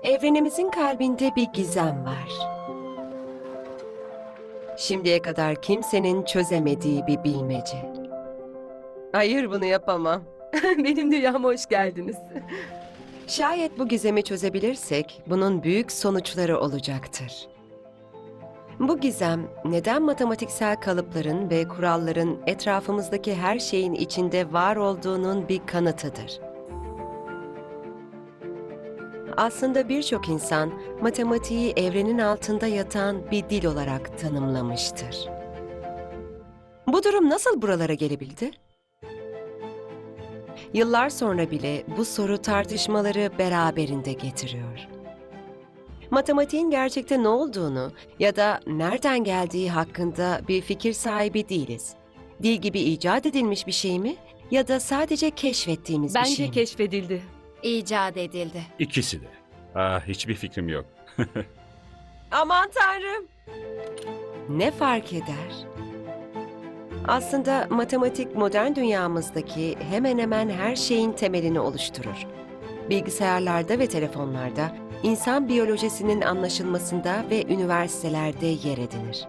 Evrenimizin kalbinde bir gizem var. Şimdiye kadar kimsenin çözemediği bir bilmece. Hayır, bunu yapamam. Benim dünyama hoş geldiniz. Şayet bu gizemi çözebilirsek, bunun büyük sonuçları olacaktır. Bu gizem, neden matematiksel kalıpların ve kuralların etrafımızdaki her şeyin içinde var olduğunun bir kanıtıdır. Aslında birçok insan matematiği evrenin altında yatan bir dil olarak tanımlamıştır. Bu durum nasıl buralara gelebildi? Yıllar sonra bile bu soru tartışmaları beraberinde getiriyor. Matematiğin gerçekte ne olduğunu ya da nereden geldiği hakkında bir fikir sahibi değiliz. Dil gibi icat edilmiş bir şey mi ya da sadece keşfettiğimiz bir Bence şey mi? keşfedildi. İcat edildi. İkisi de. Hiçbir fikrim yok. Aman Tanrım! Ne fark eder? Aslında matematik modern dünyamızdaki hemen hemen her şeyin temelini oluşturur. Bilgisayarlarda ve telefonlarda, insan biyolojisinin anlaşılmasında ve üniversitelerde yer edinir.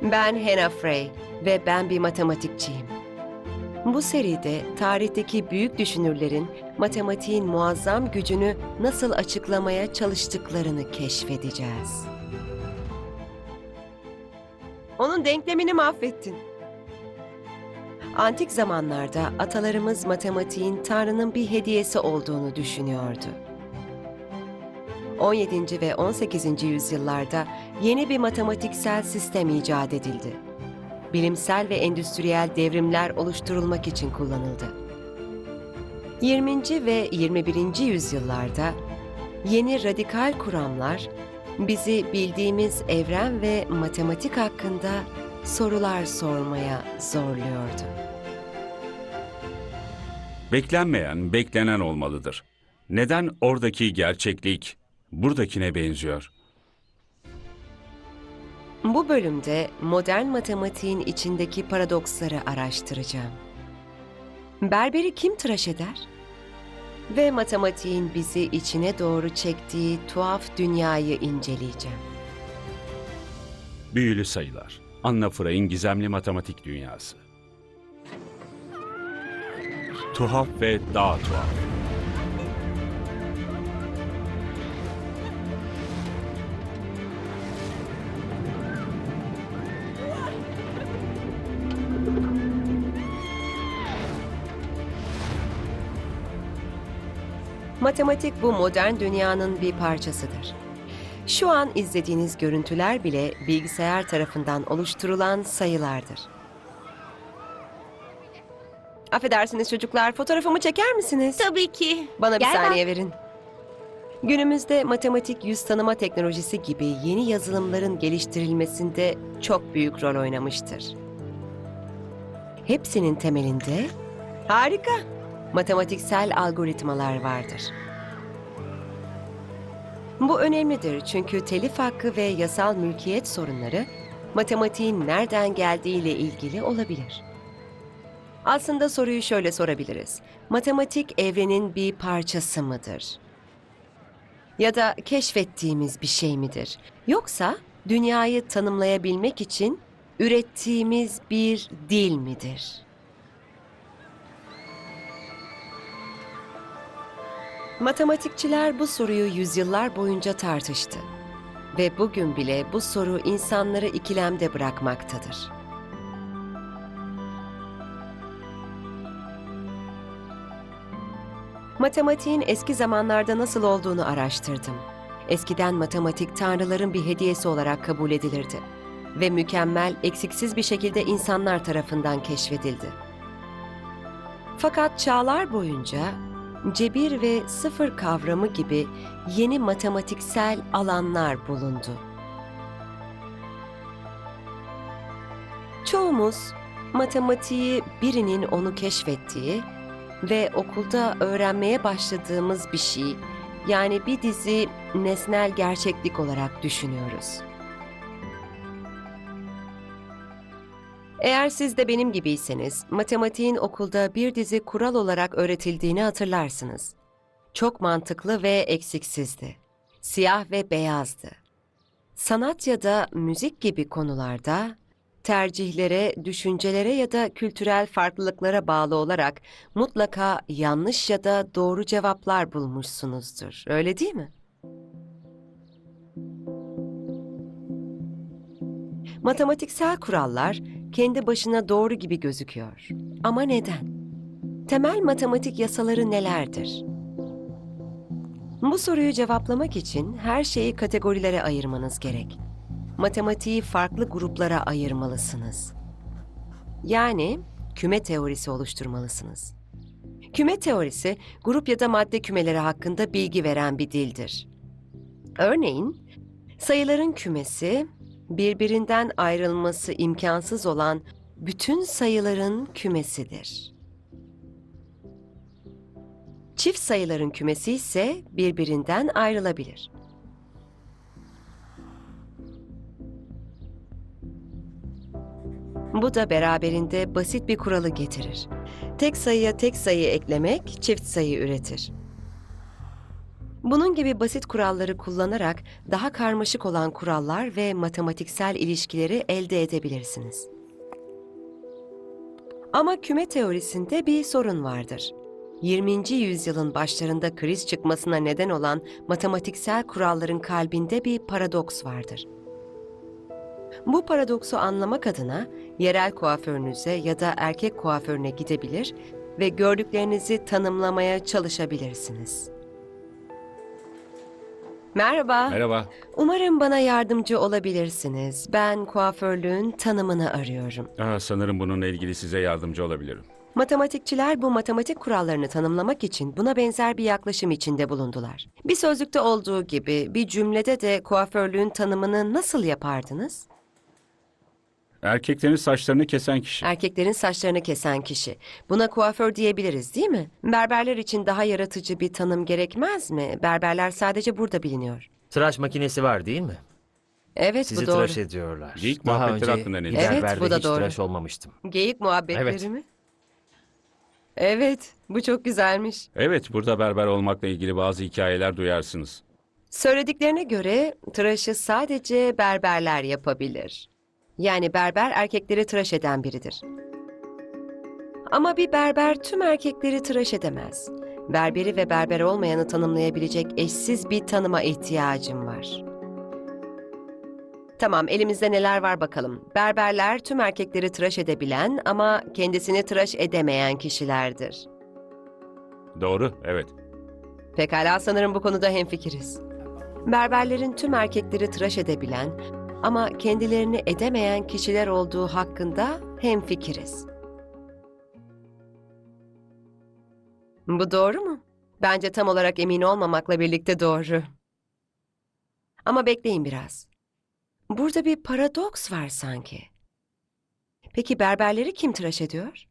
Ben Hannah Frey ve ben bir matematikçiyim. Bu seride tarihteki büyük düşünürlerin matematiğin muazzam gücünü nasıl açıklamaya çalıştıklarını keşfedeceğiz. Onun denklemini mahvettin. Antik zamanlarda atalarımız matematiğin Tanrı'nın bir hediyesi olduğunu düşünüyordu. 17. ve 18. yüzyıllarda yeni bir matematiksel sistem icat edildi. Bilimsel ve endüstriyel devrimler oluşturulmak için kullanıldı. 20. ve 21. yüzyıllarda yeni radikal kuramlar bizi bildiğimiz evren ve matematik hakkında sorular sormaya zorluyordu. Beklenmeyen, beklenen olmalıdır. Neden oradaki gerçeklik buradakine benziyor? Bu bölümde modern matematiğin içindeki paradoksları araştıracağım. Berberi kim tıraş eder? Ve matematiğin bizi içine doğru çektiği tuhaf dünyayı inceleyeceğim. Büyülü sayılar. Anna Frey'in gizemli matematik dünyası. Tuhaf ve daha tuhaf. Matematik bu modern dünyanın bir parçasıdır. Şu an izlediğiniz görüntüler bile bilgisayar tarafından oluşturulan sayılardır. Affedersiniz çocuklar, fotoğrafımı çeker misiniz? Tabii ki. Bana bir Gel bak. saniye verin. Günümüzde matematik yüz tanıma teknolojisi gibi yeni yazılımların geliştirilmesinde çok büyük rol oynamıştır. Hepsinin temelinde harika matematiksel algoritmalar vardır. Bu önemlidir çünkü telif hakkı ve yasal mülkiyet sorunları matematiğin nereden geldiğiyle ilgili olabilir. Aslında soruyu şöyle sorabiliriz. Matematik evrenin bir parçası mıdır? Ya da keşfettiğimiz bir şey midir? Yoksa dünyayı tanımlayabilmek için ürettiğimiz bir dil midir? Matematikçiler bu soruyu yüzyıllar boyunca tartıştı. Ve bugün bile bu soru insanları ikilemde bırakmaktadır. Matematiğin eski zamanlarda nasıl olduğunu araştırdım. Eskiden matematik tanrıların bir hediyesi olarak kabul edilirdi ve mükemmel, eksiksiz bir şekilde insanlar tarafından keşfedildi. Fakat çağlar boyunca cebir ve sıfır kavramı gibi yeni matematiksel alanlar bulundu. Çoğumuz matematiği birinin onu keşfettiği ve okulda öğrenmeye başladığımız bir şey, yani bir dizi nesnel gerçeklik olarak düşünüyoruz. Eğer siz de benim gibiyseniz, matematiğin okulda bir dizi kural olarak öğretildiğini hatırlarsınız. Çok mantıklı ve eksiksizdi. Siyah ve beyazdı. Sanat ya da müzik gibi konularda tercihlere, düşüncelere ya da kültürel farklılıklara bağlı olarak mutlaka yanlış ya da doğru cevaplar bulmuşsunuzdur. Öyle değil mi? Matematiksel kurallar kendi başına doğru gibi gözüküyor. Ama neden? Temel matematik yasaları nelerdir? Bu soruyu cevaplamak için her şeyi kategorilere ayırmanız gerek. Matematiği farklı gruplara ayırmalısınız. Yani küme teorisi oluşturmalısınız. Küme teorisi, grup ya da madde kümeleri hakkında bilgi veren bir dildir. Örneğin, sayıların kümesi, birbirinden ayrılması imkansız olan bütün sayıların kümesidir. Çift sayıların kümesi ise birbirinden ayrılabilir. Bu da beraberinde basit bir kuralı getirir. Tek sayıya tek sayı eklemek çift sayı üretir. Bunun gibi basit kuralları kullanarak daha karmaşık olan kurallar ve matematiksel ilişkileri elde edebilirsiniz. Ama küme teorisinde bir sorun vardır. 20. yüzyılın başlarında kriz çıkmasına neden olan matematiksel kuralların kalbinde bir paradoks vardır. Bu paradoksu anlamak adına yerel kuaförünüze ya da erkek kuaförüne gidebilir ve gördüklerinizi tanımlamaya çalışabilirsiniz. Merhaba. Merhaba. Umarım bana yardımcı olabilirsiniz. Ben kuaförlüğün tanımını arıyorum. Sanırım bununla ilgili size yardımcı olabilirim. Matematikçiler bu matematik kurallarını tanımlamak için buna benzer bir yaklaşım içinde bulundular. Bir sözlükte olduğu gibi bir cümlede de kuaförlüğün tanımını nasıl yapardınız? Erkeklerin saçlarını kesen kişi. Erkeklerin saçlarını kesen kişi. Buna kuaför diyebiliriz, değil mi? Berberler için daha yaratıcı bir tanım gerekmez mi? Berberler sadece burada biliniyor. Tıraş makinesi var değil mi? Evet, Sizi bu doğru. tıraş ediyorlar. Geyik Daha muhabbetleri önce hakkında ne bir diyorsun? Evet, berberde bu da hiç doğru. tıraş olmamıştım. Geyik muhabbetleri Evet. mi? Evet, bu çok güzelmiş. Evet, burada berber olmakla ilgili bazı hikayeler duyarsınız. Söylediklerine göre tıraşı sadece berberler yapabilir. Yani berber erkekleri tıraş eden biridir. Ama bir berber tüm erkekleri tıraş edemez. Berberi ve berber olmayanı tanımlayabilecek eşsiz bir tanıma ihtiyacım var. Tamam, elimizde neler var bakalım. Berberler tüm erkekleri tıraş edebilen ama kendisini tıraş edemeyen kişilerdir. Doğru, evet. Pekala, sanırım bu konuda hemfikiriz. Berberlerin tüm erkekleri tıraş edebilen ama kendilerini edemeyen kişiler olduğu hakkında hemfikiriz. Bu doğru mu? Bence tam olarak emin olmamakla birlikte doğru. Ama bekleyin biraz. Burada bir paradoks var sanki. Peki berberleri kim tıraş ediyor?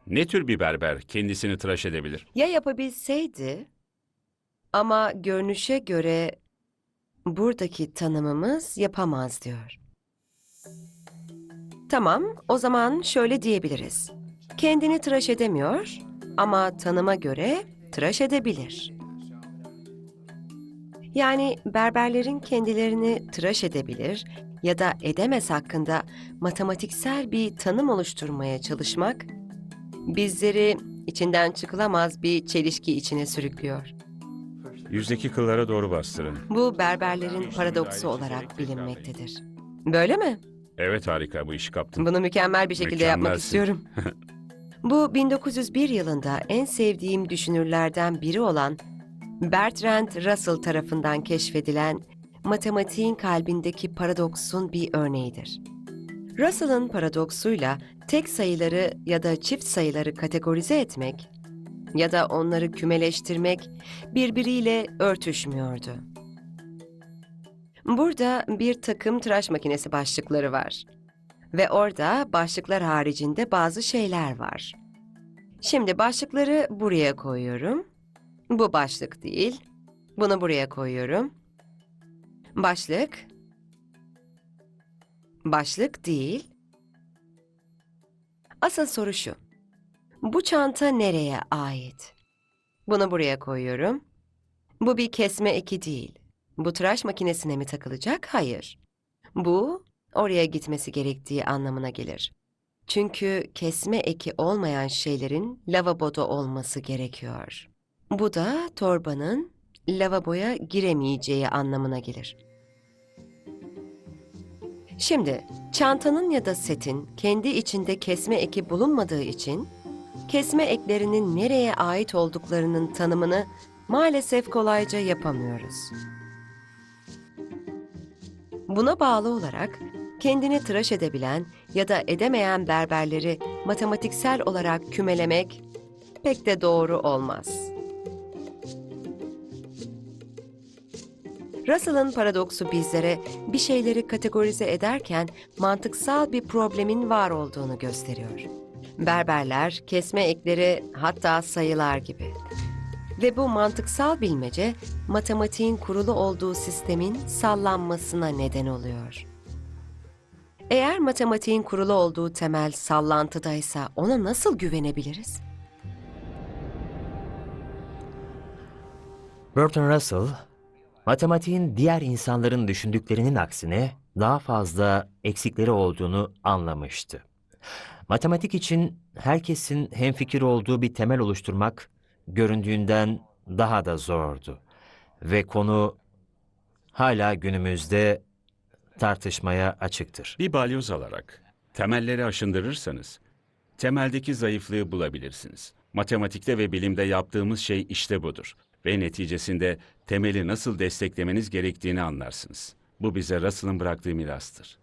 Ne tür bir berber kendisini tıraş edebilir? Ya yapabilseydi ama görünüşe göre buradaki tanımımız yapamaz diyor. Tamam, o zaman şöyle diyebiliriz. Kendini tıraş edemiyor ama tanıma göre tıraş edebilir. Yani berberlerin kendilerini tıraş edebilir ya da edemez hakkında matematiksel bir tanım oluşturmaya çalışmak bizleri içinden çıkılamaz bir çelişki içine sürüklüyor. Yüzdeki kıllara doğru bastırın. Bu berberlerin paradoksu olarak bilinmektedir. Böyle mi? Evet, harika, bu işi kaptın. Bunu mükemmel bir şekilde yapmak Mükemmelsin. istiyorum. Bu 1901 yılında en sevdiğim düşünürlerden biri olan Bertrand Russell tarafından keşfedilen matematiğin kalbindeki paradoksun bir örneğidir. Russell'ın paradoksuyla tek sayıları ya da çift sayıları kategorize etmek ya da onları kümeleştirmek birbiriyle örtüşmüyordu. Burada bir takım tıraş makinesi başlıkları var. Ve orada başlıklar haricinde bazı şeyler var. Şimdi başlıkları buraya koyuyorum. Bu başlık değil. Bunu buraya koyuyorum. Başlık. Başlık değil. Asıl soru şu. Bu çanta nereye ait? Bunu buraya koyuyorum. Bu bir kesme eki değil. Bu tıraş makinesine mi takılacak? Hayır. Bu oraya gitmesi gerektiği anlamına gelir. Çünkü kesme eki olmayan şeylerin lavaboda olması gerekiyor. Bu da torbanın lavaboya giremeyeceği anlamına gelir. Şimdi çantanın ya da setin kendi içinde kesme eki bulunmadığı için kesme eklerinin nereye ait olduklarının tanımını maalesef kolayca yapamıyoruz. Buna bağlı olarak kendini tıraş edebilen ya da edemeyen berberleri matematiksel olarak kümelemek pek de doğru olmaz. Russell'ın paradoksu bizlere bir şeyleri kategorize ederken mantıksal bir problemin var olduğunu gösteriyor. Berberler, kesme ekleri hatta sayılar gibi. Ve bu mantıksal bilmece matematiğin kurulu olduğu sistemin sallanmasına neden oluyor. Eğer matematiğin kurulu olduğu temel sallantıdaysa ona nasıl güvenebiliriz? Bertrand Russell, matematiğin diğer insanların düşündüklerinin aksine daha fazla eksikleri olduğunu anlamıştı. Matematik için herkesin hemfikir olduğu bir temel oluşturmak göründüğünden daha da zordu. Ve konu hala günümüzde tartışmaya açıktır. Bir balyoz alarak temelleri aşındırırsanız temeldeki zayıflığı bulabilirsiniz. Matematikte ve bilimde yaptığımız şey işte budur. Ve neticesinde temeli nasıl desteklemeniz gerektiğini anlarsınız. Bu bize Russell'ın bıraktığı mirastır.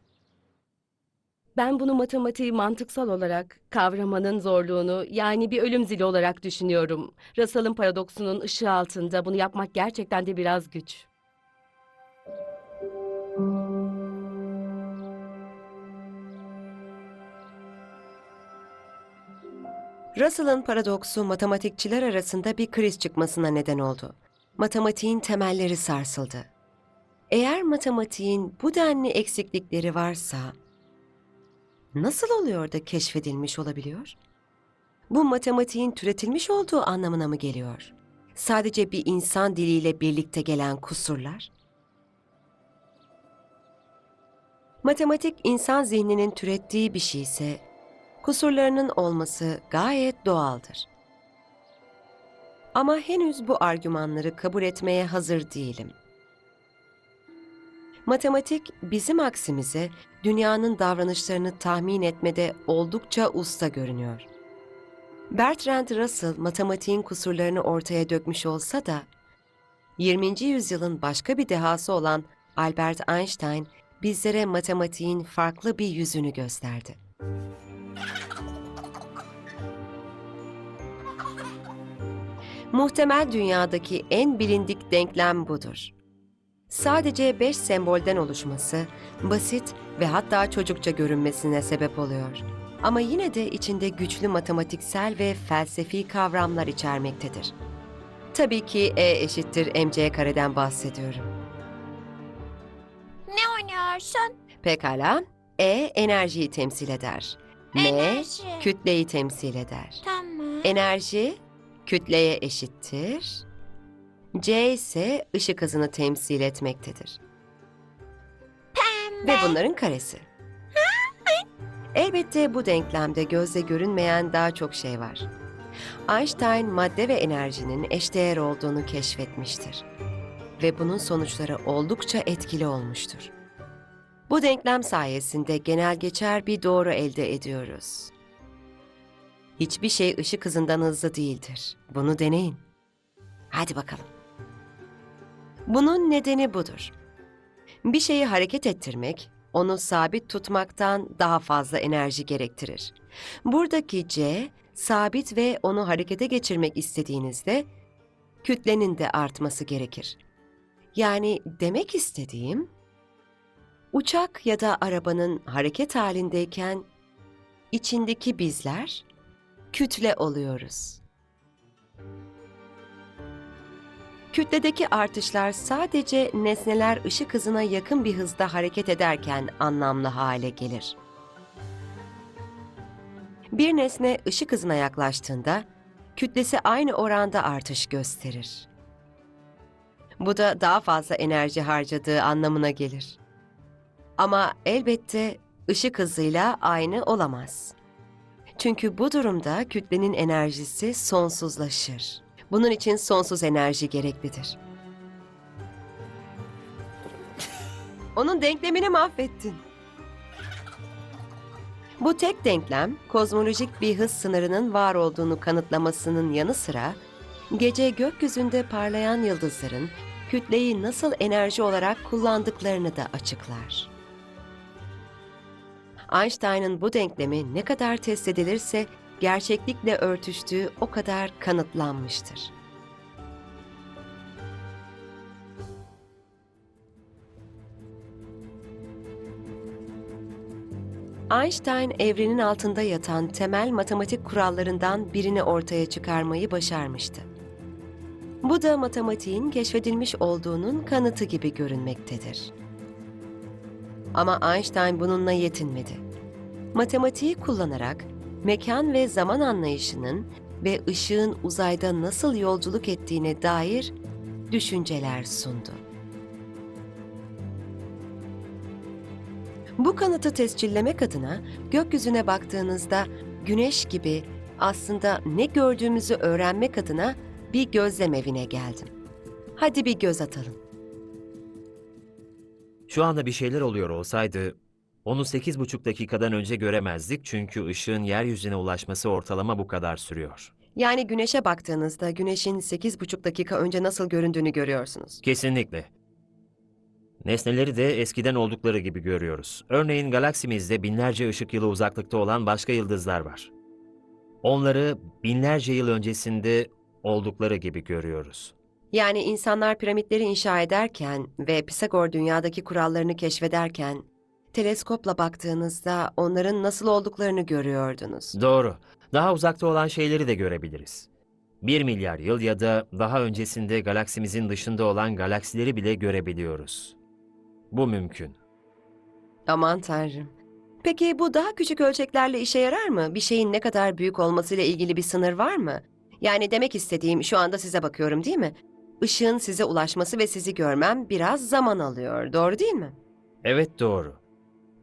Ben bunu matematiği mantıksal olarak kavramanın zorluğunu, yani bir ölüm zili olarak düşünüyorum. Russell'ın paradoksunun ışığı altında bunu yapmak gerçekten de biraz güç. Russell'ın paradoksu matematikçiler arasında bir kriz çıkmasına neden oldu. Matematiğin temelleri sarsıldı. Eğer matematiğin bu denli eksiklikleri varsa nasıl oluyor da keşfedilmiş olabiliyor? Bu matematiğin türetilmiş olduğu anlamına mı geliyor? Sadece bir insan diliyle birlikte gelen kusurlar? Matematik insan zihninin türettiği bir şeyse, kusurlarının olması gayet doğaldır. Ama henüz bu argümanları kabul etmeye hazır değilim. Matematik bizim aksimize dünyanın davranışlarını tahmin etmede oldukça usta görünüyor. Bertrand Russell matematiğin kusurlarını ortaya dökmüş olsa da 20. yüzyılın başka bir dehası olan Albert Einstein bizlere matematiğin farklı bir yüzünü gösterdi. Muhtemel dünyadaki en bilindik denklem budur. Sadece 5 sembolden oluşması, basit ve hatta çocukça görünmesine sebep oluyor. Ama yine de içinde güçlü matematiksel ve felsefi kavramlar içermektedir. Tabii ki E eşittir mc kareden bahsediyorum. Ne oynuyorsun? Pekala, E enerjiyi temsil eder. M Enerji. kütleyi temsil eder. Tamam. Enerji kütleye eşittir. C ise ışık hızını temsil etmektedir. Ve bunların karesi. Elbette bu denklemde gözle görünmeyen daha çok şey var. Einstein madde ve enerjinin eşdeğer olduğunu keşfetmiştir. Ve bunun sonuçları oldukça etkili olmuştur. Bu denklem sayesinde genel geçer bir doğru elde ediyoruz. Hiçbir şey ışık hızından hızlı değildir. Bunu deneyin. Hadi bakalım. Bunun nedeni budur. Bir şeyi hareket ettirmek, onu sabit tutmaktan daha fazla enerji gerektirir. Buradaki C, sabit ve onu harekete geçirmek istediğinizde kütlenin de artması gerekir. Yani demek istediğim, uçak ya da arabanın hareket halindeyken içindeki bizler kütle oluyoruz. Kütledeki artışlar sadece nesneler ışık hızına yakın bir hızda hareket ederken anlamlı hale gelir. Bir nesne ışık hızına yaklaştığında kütlesi aynı oranda artış gösterir. Bu da daha fazla enerji harcadığı anlamına gelir. Ama elbette ışık hızıyla aynı olamaz. Çünkü bu durumda kütlenin enerjisi sonsuzlaşır. Bunun için sonsuz enerji gereklidir. Onun denklemini mahvettin. Bu tek denklem, kozmolojik bir hız sınırının var olduğunu kanıtlamasının yanı sıra, gece gökyüzünde parlayan yıldızların kütleyi nasıl enerji olarak kullandıklarını da açıklar. Einstein'ın bu denklemi ne kadar test edilirse gerçeklikle örtüştüğü o kadar kanıtlanmıştır. Einstein, evrenin altında yatan temel matematik kurallarından birini ortaya çıkarmayı başarmıştı. Bu da matematiğin keşfedilmiş olduğunun kanıtı gibi görünmektedir. Ama Einstein bununla yetinmedi. Matematiği kullanarak mekan ve zaman anlayışının ve ışığın uzayda nasıl yolculuk ettiğine dair düşünceler sundu. Bu kanıtı tescillemek adına gökyüzüne baktığınızda güneş gibi aslında ne gördüğümüzü öğrenmek adına bir gözlem evine geldim. Hadi bir göz atalım. Şu anda bir şeyler oluyor olsaydı onu 8,5 dakikadan önce göremezdik çünkü ışığın yeryüzüne ulaşması ortalama bu kadar sürüyor. Yani güneşe baktığınızda güneşin 8,5 dakika önce nasıl göründüğünü görüyorsunuz. Kesinlikle. Nesneleri de eskiden oldukları gibi görüyoruz. Örneğin galaksimizde binlerce ışık yılı uzaklıkta olan başka yıldızlar var. Onları binlerce yıl öncesinde oldukları gibi görüyoruz. Yani insanlar piramitleri inşa ederken ve Pisagor dünyadaki kurallarını keşfederken teleskopla baktığınızda onların nasıl olduklarını görüyordunuz. Doğru. Daha uzakta olan şeyleri de görebiliriz. 1 milyar yıl ya da daha öncesinde galaksimizin dışında olan galaksileri bile görebiliyoruz. Bu mümkün. Aman Tanrım. Peki bu daha küçük ölçeklerle işe yarar mı? Bir şeyin ne kadar büyük olmasıyla ilgili bir sınır var mı? Yani demek istediğim şu anda size bakıyorum değil mi? Işığın size ulaşması ve sizi görmem biraz zaman alıyor. Doğru değil mi? Evet, doğru.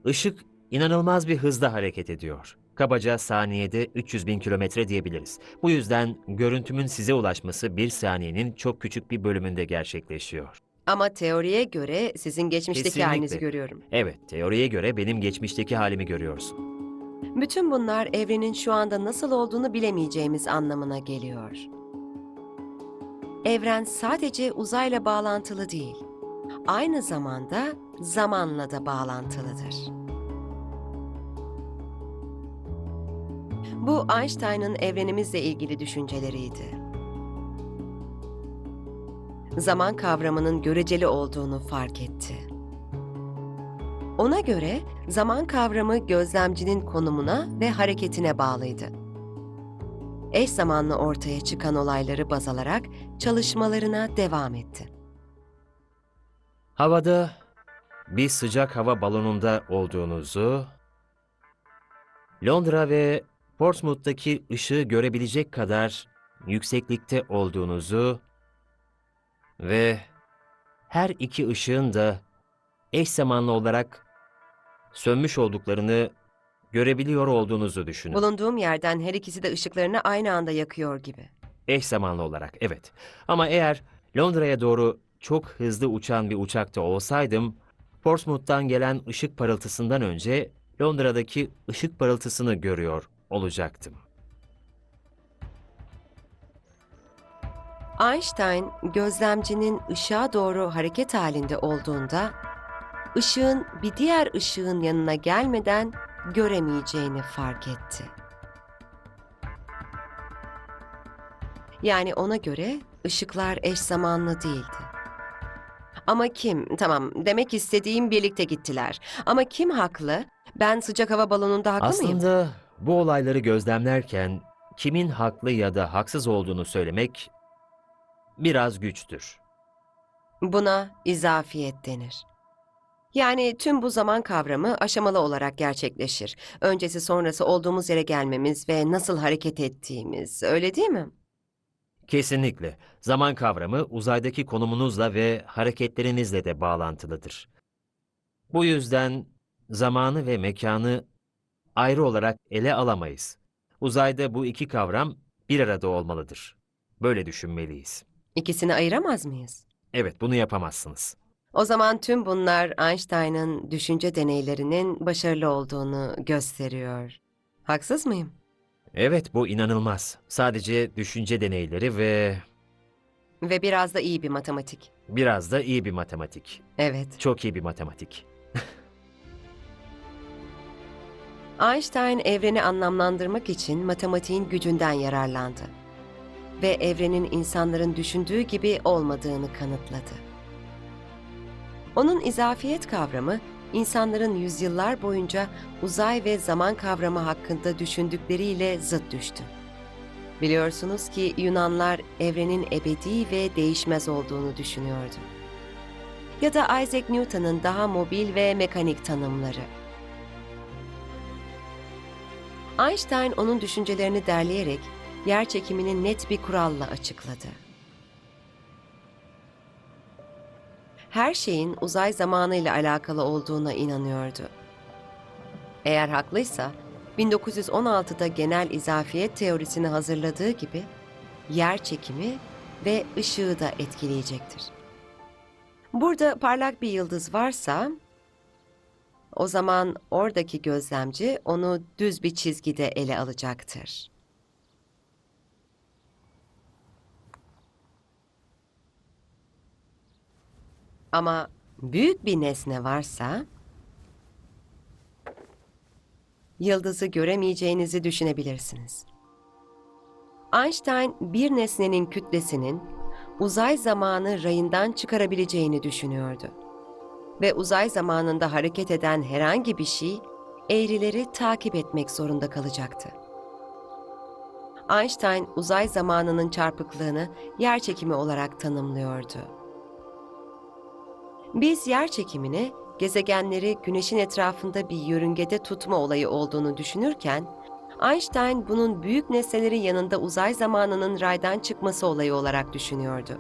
Işık inanılmaz bir hızda hareket ediyor. Kabaca saniyede 300 bin kilometre diyebiliriz. Bu yüzden görüntümün size ulaşması bir saniyenin çok küçük bir bölümünde gerçekleşiyor. Ama teoriye göre sizin geçmişteki Kesinlikle. halinizi görüyorum. Evet, teoriye göre benim geçmişteki halimi görüyorsun. Bütün bunlar evrenin şu anda nasıl olduğunu bilemeyeceğimiz anlamına geliyor. Evren sadece uzayla bağlantılı değil, aynı zamanda zamanla da bağlantılıdır. Bu Einstein'ın evrenimizle ilgili düşünceleriydi. Zaman kavramının göreceli olduğunu fark etti. Ona göre zaman kavramı gözlemcinin konumuna ve hareketine bağlıydı. Eş zamanlı ortaya çıkan olayları baz alarak çalışmalarına devam etti. Havada bir sıcak hava balonunda olduğunuzu, Londra ve Portsmouth'taki ışığı görebilecek kadar yükseklikte olduğunuzu ve her iki ışığın da eş zamanlı olarak sönmüş olduklarını görebiliyor olduğunuzu düşünün. Bulunduğum yerden her ikisi de ışıklarını aynı anda yakıyor gibi. Eş zamanlı olarak, evet. Ama eğer Londra'ya doğru çok hızlı uçan bir uçakta olsaydım, Portsmouth'tan gelen ışık parıltısından önce Londra'daki ışık parıltısını görüyor olacaktım. Einstein, gözlemcinin ışığa doğru hareket halinde olduğunda, ışığın bir diğer ışığın yanına gelmeden göremeyeceğini fark etti. Yani ona göre ışıklar eş zamanlı değildi. Ama kim? Tamam, demek istediğim birlikte gittiler. Ama kim haklı? Ben sıcak hava balonunda haklı mıyım? Aslında bu olayları gözlemlerken kimin haklı ya da haksız olduğunu söylemek biraz güçtür. Buna izafiyet denir. Yani tüm bu zaman kavramı aşamalı olarak gerçekleşir. Öncesi sonrası olduğumuz yere gelmemiz ve nasıl hareket ettiğimiz, öyle değil mi? Kesinlikle. Zaman kavramı uzaydaki konumunuzla ve hareketlerinizle de bağlantılıdır. Bu yüzden zamanı ve mekanı ayrı olarak ele alamayız. Uzayda bu iki kavram bir arada olmalıdır. Böyle düşünmeliyiz. İkisini ayıramaz mıyız? Evet, bunu yapamazsınız. O zaman tüm bunlar Einstein'ın düşünce deneylerinin başarılı olduğunu gösteriyor. Haksız mıyım? Evet, bu inanılmaz. Sadece düşünce deneyleri ve Ve biraz da iyi bir matematik. biraz da iyi bir matematik. Evet. Çok iyi bir matematik. Einstein evreni anlamlandırmak için matematiğin gücünden yararlandı. Ve evrenin insanların düşündüğü gibi olmadığını kanıtladı. Onun izafiyet kavramı, insanların yüzyıllar boyunca uzay ve zaman kavramı hakkında düşündükleriyle zıt düştü. Biliyorsunuz ki Yunanlar evrenin ebedi ve değişmez olduğunu düşünüyordu. Ya da Isaac Newton'un daha mobil ve mekanik tanımları. Einstein onun düşüncelerini derleyerek yerçekimini net bir kuralla açıkladı. Her şeyin uzay zamanıyla alakalı olduğuna inanıyordu. Eğer haklıysa, 1916'da genel izafiyet teorisini hazırladığı gibi yerçekimi ve ışığı da etkileyecektir. Burada parlak bir yıldız varsa, o zaman oradaki gözlemci onu düz bir çizgide ele alacaktır. Ama büyük bir nesne varsa, yıldızı göremeyeceğinizi düşünebilirsiniz. Einstein bir nesnenin kütlesinin uzay zamanı rayından çıkarabileceğini düşünüyordu. Ve uzay zamanında hareket eden herhangi bir şey eğrileri takip etmek zorunda kalacaktı. Einstein uzay zamanının çarpıklığını yerçekimi olarak tanımlıyordu. Biz yerçekimini gezegenleri Güneş'in etrafında bir yörüngede tutma olayı olduğunu düşünürken, Einstein bunun büyük nesnelerin yanında uzay zamanının raydan çıkması olayı olarak düşünüyordu.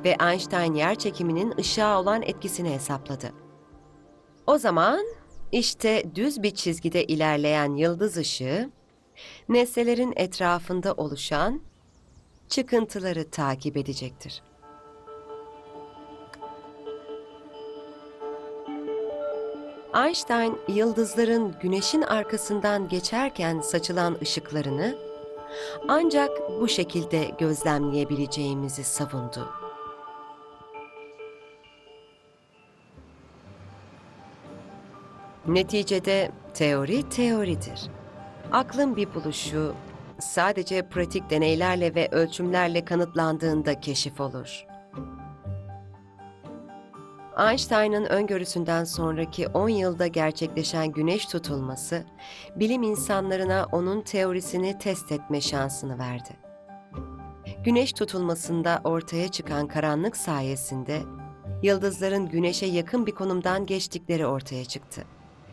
Ve Einstein yerçekiminin ışığa olan etkisini hesapladı. O zaman işte düz bir çizgide ilerleyen yıldız ışığı, nesnelerin etrafında oluşan çıkıntıları takip edecektir. Einstein, yıldızların Güneş'in arkasından geçerken saçılan ışıklarını ancak bu şekilde gözlemleyebileceğimizi savundu. Neticede teori teoridir. Aklın bir buluşu sadece pratik deneylerle ve ölçümlerle kanıtlandığında keşif olur. Einstein'ın öngörüsünden sonraki 10 yılda gerçekleşen güneş tutulması, bilim insanlarına onun teorisini test etme şansını verdi. Güneş tutulmasında ortaya çıkan karanlık sayesinde, yıldızların güneşe yakın bir konumdan geçtikleri ortaya çıktı.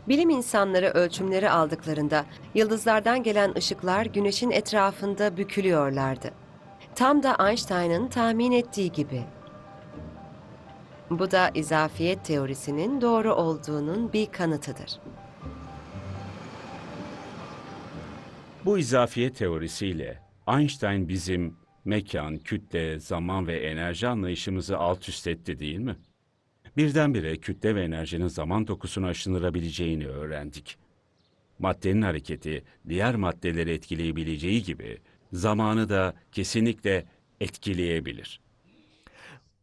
Bilim insanları ölçümleri aldıklarında, yıldızlardan gelen ışıklar güneşin etrafında bükülüyorlardı. Tam da Einstein'ın tahmin ettiği gibi. Bu da izafiyet teorisinin doğru olduğunun bir kanıtıdır. Bu izafiyet teorisiyle Einstein bizim mekan, kütle, zaman ve enerji anlayışımızı alt üst etti değil mi? Birdenbire kütle ve enerjinin zaman dokusunu aşındırabileceğini öğrendik. Maddenin hareketi diğer maddeleri etkileyebileceği gibi zamanı da kesinlikle etkileyebilir.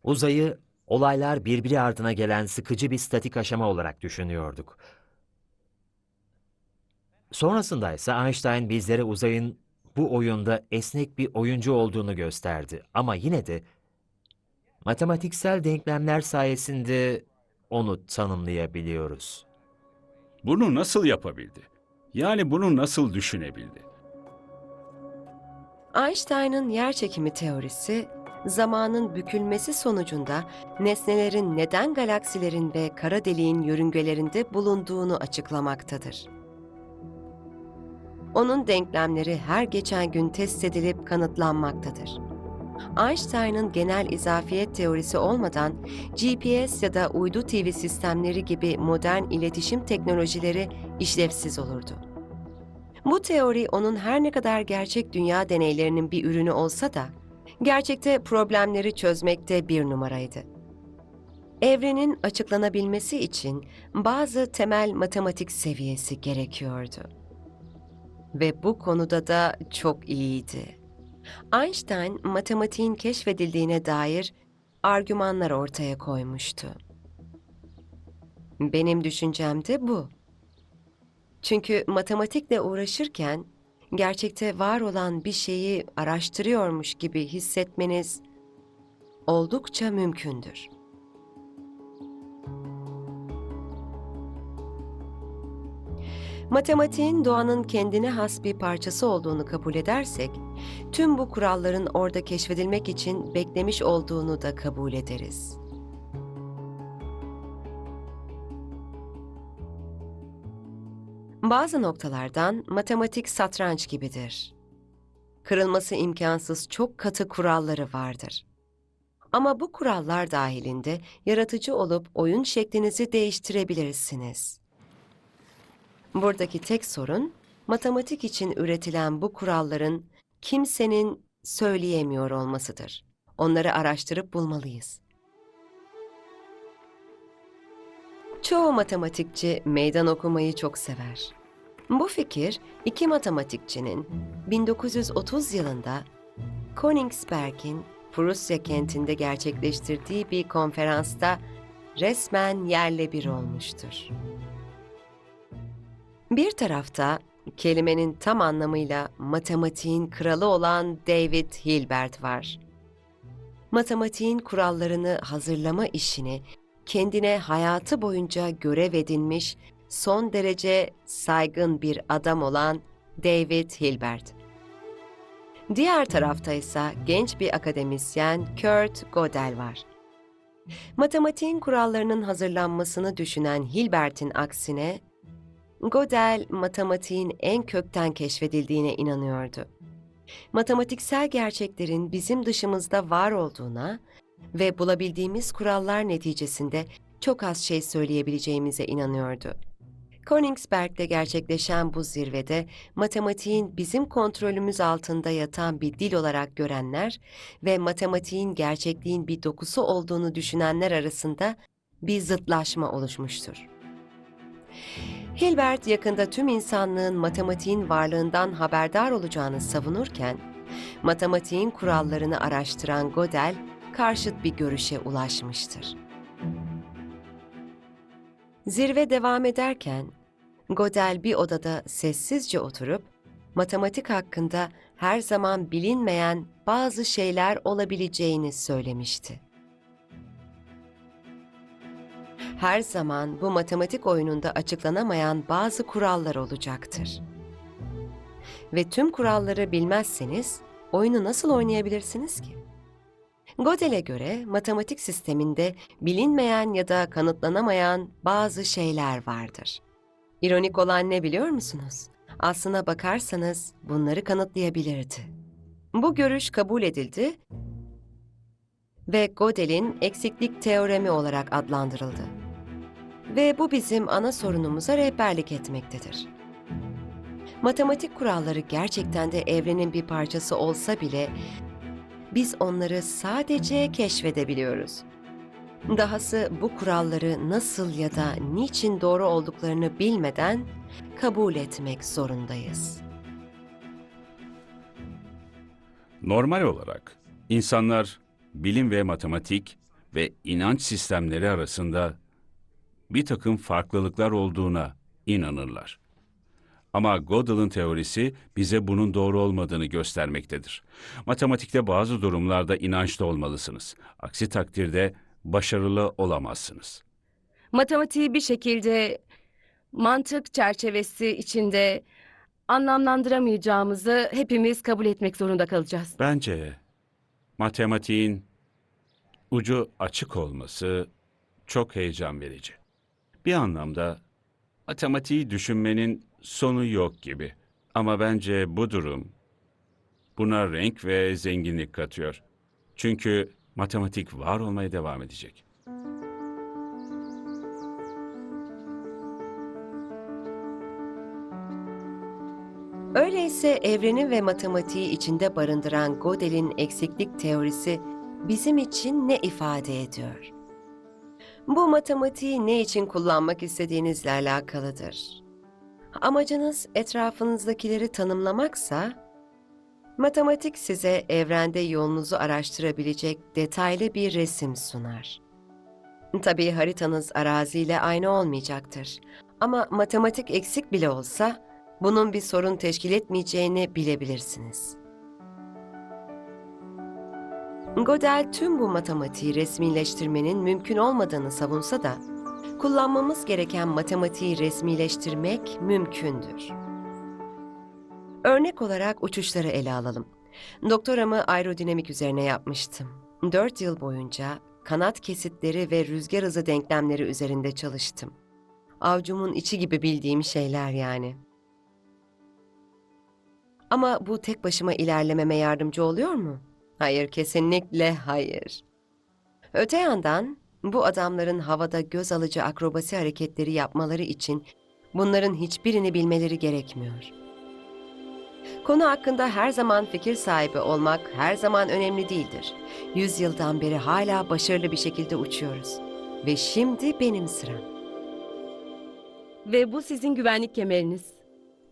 Uzayı olaylar birbiri ardına gelen sıkıcı bir statik aşama olarak düşünüyorduk. Sonrasında ise Einstein bizlere uzayın bu oyunda esnek bir oyuncu olduğunu gösterdi. Ama yine de matematiksel denklemler sayesinde onu tanımlayabiliyoruz. Bunu nasıl yapabildi? Yani bunu nasıl düşünebildi? Einstein'ın yerçekimi teorisi, zamanın bükülmesi sonucunda nesnelerin neden galaksilerin ve kara deliğin yörüngelerinde bulunduğunu açıklamaktadır. Onun denklemleri her geçen gün test edilip kanıtlanmaktadır. Einstein'ın genel izafiyet teorisi olmadan GPS ya da uydu TV sistemleri gibi modern iletişim teknolojileri işlevsiz olurdu. Bu teori onun her ne kadar gerçek dünya deneylerinin bir ürünü olsa da gerçekte problemleri çözmekte bir numaraydı. Evrenin açıklanabilmesi için bazı temel matematik seviyesi gerekiyordu. Ve bu konuda da çok iyiydi. Einstein, matematiğin keşfedildiğine dair argümanlar ortaya koymuştu. Benim düşüncem de bu. Çünkü matematikle uğraşırken gerçekte var olan bir şeyi araştırıyormuş gibi hissetmeniz oldukça mümkündür. Matematiğin doğanın kendine has bir parçası olduğunu kabul edersek, tüm bu kuralların orada keşfedilmek için beklemiş olduğunu da kabul ederiz. Bazı noktalardan matematik satranç gibidir. Kırılması imkansız çok katı kuralları vardır. Ama bu kurallar dahilinde yaratıcı olup oyun şeklinizi değiştirebilirsiniz. Buradaki tek sorun, matematik için üretilen bu kuralların kimsenin söyleyemiyor olmasıdır. Onları araştırıp bulmalıyız. Çoğu matematikçi meydan okumayı çok sever. Bu fikir, iki matematikçinin 1930 yılında Königsberg'in Prusya kentinde gerçekleştirdiği bir konferansta resmen yerle bir olmuştur. Bir tarafta kelimenin tam anlamıyla matematiğin kralı olan David Hilbert var. Matematiğin kurallarını hazırlama işini kendine hayatı boyunca görev edinmiş son derece saygın bir adam olan David Hilbert. Diğer tarafta ise genç bir akademisyen Kurt Gödel var. Matematiğin kurallarının hazırlanmasını düşünen Hilbert'in aksine, Gödel matematiğin en kökten keşfedildiğine inanıyordu. Matematiksel gerçeklerin bizim dışımızda var olduğuna ve bulabildiğimiz kurallar neticesinde çok az şey söyleyebileceğimize inanıyordu. Königsberg'de gerçekleşen bu zirvede matematiğin bizim kontrolümüz altında yatan bir dil olarak görenler ve matematiğin gerçekliğin bir dokusu olduğunu düşünenler arasında bir zıtlaşma oluşmuştur. Hilbert yakında tüm insanlığın matematiğin varlığından haberdar olacağını savunurken, matematiğin kurallarını araştıran Gödel karşıt bir görüşe ulaşmıştır. Zirve devam ederken, Gödel bir odada sessizce oturup, matematik hakkında her zaman bilinmeyen bazı şeyler olabileceğini söylemişti. Her zaman bu matematik oyununda açıklanamayan bazı kurallar olacaktır. Ve tüm kuralları bilmezseniz oyunu nasıl oynayabilirsiniz ki? Gödel'e göre matematik sisteminde bilinmeyen ya da kanıtlanamayan bazı şeyler vardır. İronik olan ne biliyor musunuz? Aslına bakarsanız bunları kanıtlayabilirdi. Bu görüş kabul edildi ve Gödel'in eksiklik teoremi olarak adlandırıldı. Ve bu bizim ana sorunumuza rehberlik etmektedir. Matematik kuralları gerçekten de evrenin bir parçası olsa bile biz onları sadece keşfedebiliyoruz. Dahası bu kuralları nasıl ya da niçin doğru olduklarını bilmeden kabul etmek zorundayız. Normal olarak insanlar bilim ve matematik ve inanç sistemleri arasında bir takım farklılıklar olduğuna inanırlar. Ama Gödel'in teorisi bize bunun doğru olmadığını göstermektedir. Matematikte bazı durumlarda inançlı olmalısınız. Aksi takdirde başarılı olamazsınız. Matematiği bir şekilde mantık çerçevesi içinde anlamlandıramayacağımızı hepimiz kabul etmek zorunda kalacağız. Bence matematiğin ucu açık olması çok heyecan verici. Bir anlamda matematiği düşünmenin sonu yok gibi. Ama bence bu durum buna renk ve zenginlik katıyor. Çünkü matematik var olmaya devam edecek. Öyleyse evreni ve matematiği içinde barındıran Gödel'in eksiklik teorisi bizim için ne ifade ediyor? Bu matematiği ne için kullanmak istediğinizle alakalıdır. Amacınız etrafınızdakileri tanımlamaksa, matematik size evrende yolunuzu araştırabilecek detaylı bir resim sunar. Tabii haritanız araziyle aynı olmayacaktır. Ama matematik eksik bile olsa, bunun bir sorun teşkil etmeyeceğini bilebilirsiniz. Gödel tüm bu matematiği resmileştirmenin mümkün olmadığını savunsa da, kullanmamız gereken matematiği resmileştirmek mümkündür. Örnek olarak uçuşları ele alalım. Doktoramı aerodinamik üzerine yapmıştım. 4 yıl boyunca kanat kesitleri ve rüzgar hızı denklemleri üzerinde çalıştım. Avcumun içi gibi bildiğim şeyler yani. Ama bu tek başıma ilerlememe yardımcı oluyor mu? Hayır, kesinlikle hayır. Öte yandan bu adamların havada göz alıcı akrobasi hareketleri yapmaları için bunların hiçbirini bilmeleri gerekmiyor. Konu hakkında her zaman fikir sahibi olmak her zaman önemli değildir. 100 yıldan beri hala başarılı bir şekilde uçuyoruz. Ve şimdi benim sıram. Ve bu sizin güvenlik kemeriniz.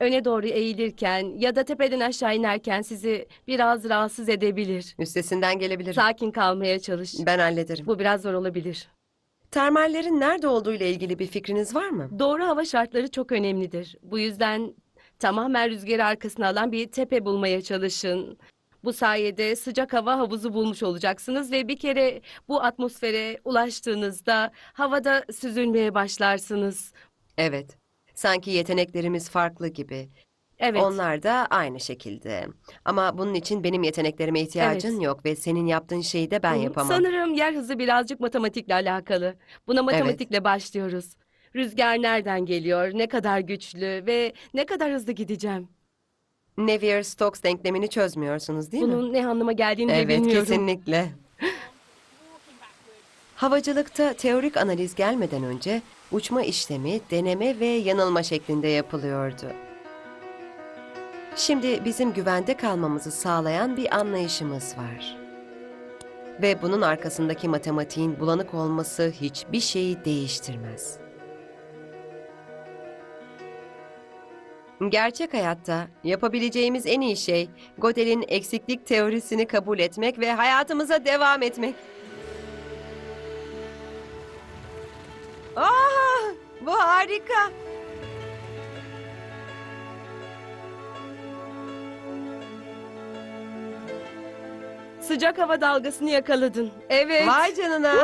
Öne doğru eğilirken ya da tepeden aşağı inerken sizi biraz rahatsız edebilir. Üstesinden gelebilirim. Sakin kalmaya çalış. Ben hallederim. Bu biraz zor olabilir. Termallerin nerede olduğu ile ilgili bir fikriniz var mı? Doğru hava şartları çok önemlidir. Bu yüzden tamamen rüzgarı arkasına alan bir tepe bulmaya çalışın. Bu sayede sıcak hava havuzu bulmuş olacaksınız ve bir kere bu atmosfere ulaştığınızda havada süzülmeye başlarsınız. Evet. Sanki yeteneklerimiz farklı gibi. Evet. Onlar da aynı şekilde. Ama bunun için benim yeteneklerime ihtiyacın Evet. yok ve senin yaptığın şeyi de ben Hı, yapamam. Sanırım yer hızı birazcık matematikle alakalı. Buna matematikle başlıyoruz. Rüzgar nereden geliyor, ne kadar güçlü ve ne kadar hızlı gideceğim. Navier-Stokes denklemini çözmüyorsunuz değil mi? Bunun ne anlama geldiğini de Evet, bilmiyorum. kesinlikle. Havacılıkta teorik analiz gelmeden önce uçma işlemi deneme ve yanılma şeklinde yapılıyordu. Şimdi bizim güvende kalmamızı sağlayan bir anlayışımız var. Ve bunun arkasındaki matematiğin bulanık olması hiçbir şeyi değiştirmez. Gerçek hayatta yapabileceğimiz en iyi şey Gödel'in eksiklik teorisini kabul etmek ve hayatımıza devam etmek. Aa, bu harika. Sıcak hava dalgasını yakaladın. Evet. Vay canına.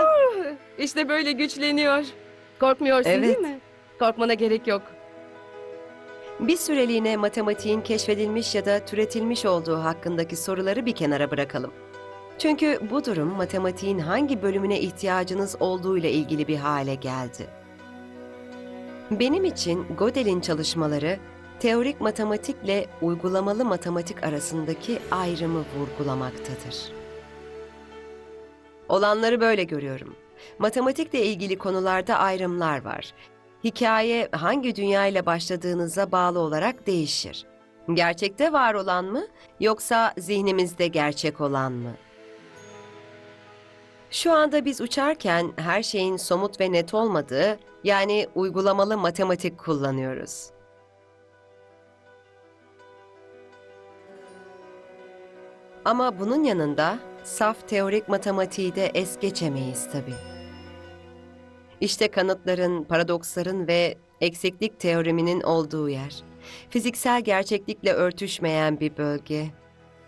İşte böyle güçleniyor. Korkmuyorsun Evet. değil mi? Korkmana gerek yok. Bir süreliğine matematiğin keşfedilmiş ya da türetilmiş olduğu hakkındaki soruları bir kenara bırakalım. Çünkü bu durum matematiğin hangi bölümüne ihtiyacınız olduğuyla ilgili bir hale geldi. Benim için Gödel'in çalışmaları teorik matematikle uygulamalı matematik arasındaki ayrımı vurgulamaktadır. Olanları böyle görüyorum. Matematikle ilgili konularda ayrımlar var. Hikaye hangi dünya ile başladığınıza bağlı olarak değişir. Gerçekte var olan mı yoksa zihnimizde gerçek olan mı? Şu anda biz uçarken her şeyin somut ve net olmadığı, yani uygulamalı matematik kullanıyoruz. Ama bunun yanında saf teorik matematiği de es geçemeyiz tabii. İşte kanıtların, paradoksların ve eksiklik teoreminin olduğu yer. Fiziksel gerçeklikle örtüşmeyen bir bölge.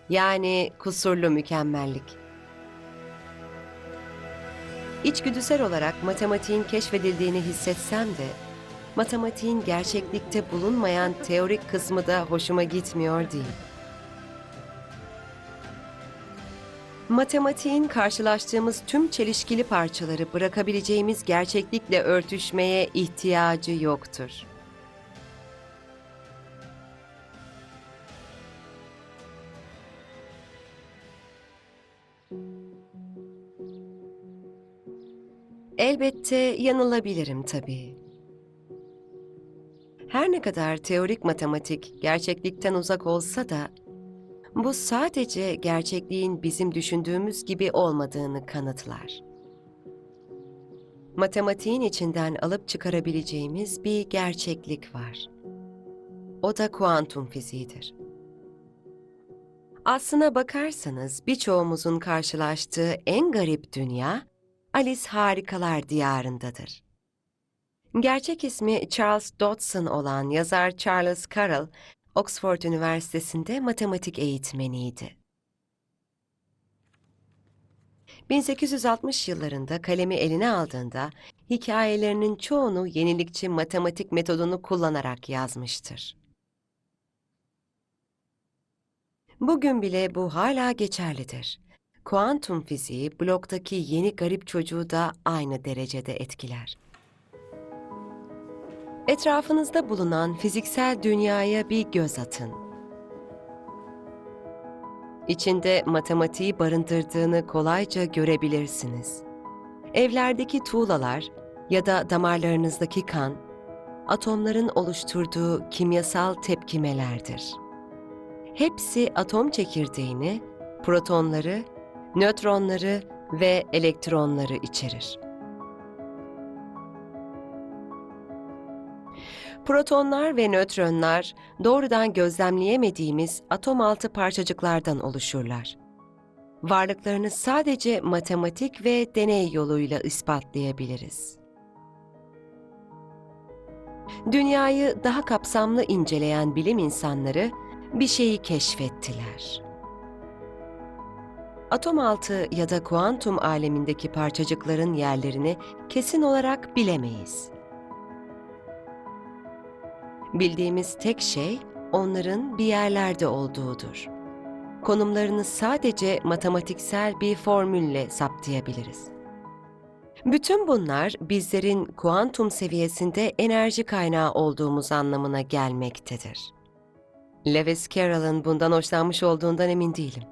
Yani kusurlu mükemmellik. İçgüdüsel olarak matematiğin keşfedildiğini hissetsem de, matematiğin gerçeklikte bulunmayan teorik kısmı da hoşuma gitmiyor değil. Matematiğin karşılaştığımız tüm çelişkili parçaları bırakabileceğimiz gerçeklikle örtüşmeye ihtiyacı yoktur. Elbette yanılabilirim tabii. Her ne kadar teorik matematik gerçeklikten uzak olsa da bu sadece gerçekliğin bizim düşündüğümüz gibi olmadığını kanıtlar. Matematiğin içinden alıp çıkarabileceğimiz bir gerçeklik var. O da kuantum fiziğidir. Aslına bakarsanız birçoğumuzun karşılaştığı en garip dünya Alice Harikalar Diyarındadır. Gerçek ismi Charles Dodson olan yazar Charles Carroll, Oxford Üniversitesi'nde matematik eğitmeniydi. 1860 yıllarında kalemi eline aldığında hikayelerinin çoğunu yenilikçi matematik metodunu kullanarak yazmıştır. Bugün bile bu hala geçerlidir. Kuantum fiziği bloktaki yeni garip çocuğu da aynı derecede etkiler. Etrafınızda bulunan fiziksel dünyaya bir göz atın. İçinde matematiği barındırdığını kolayca görebilirsiniz. Evlerdeki tuğlalar ya da damarlarınızdaki kan, atomların oluşturduğu kimyasal tepkimelerdir. Hepsi atom çekirdeğini, protonları, nötronları ve elektronları içerir. Protonlar ve nötronlar doğrudan gözlemleyemediğimiz atom altı parçacıklardan oluşurlar. Varlıklarını sadece matematik ve deney yoluyla ispatlayabiliriz. Dünyayı daha kapsamlı inceleyen bilim insanları bir şeyi keşfettiler. Atom altı ya da kuantum alemindeki parçacıkların yerlerini kesin olarak bilemeyiz. Bildiğimiz tek şey onların bir yerlerde olduğudur. Konumlarını sadece matematiksel bir formülle saptayabiliriz. Bütün bunlar bizlerin kuantum seviyesinde enerji kaynağı olduğumuz anlamına gelmektedir. Lewis Carroll'ın bundan hoşlanmış olduğundan emin değilim.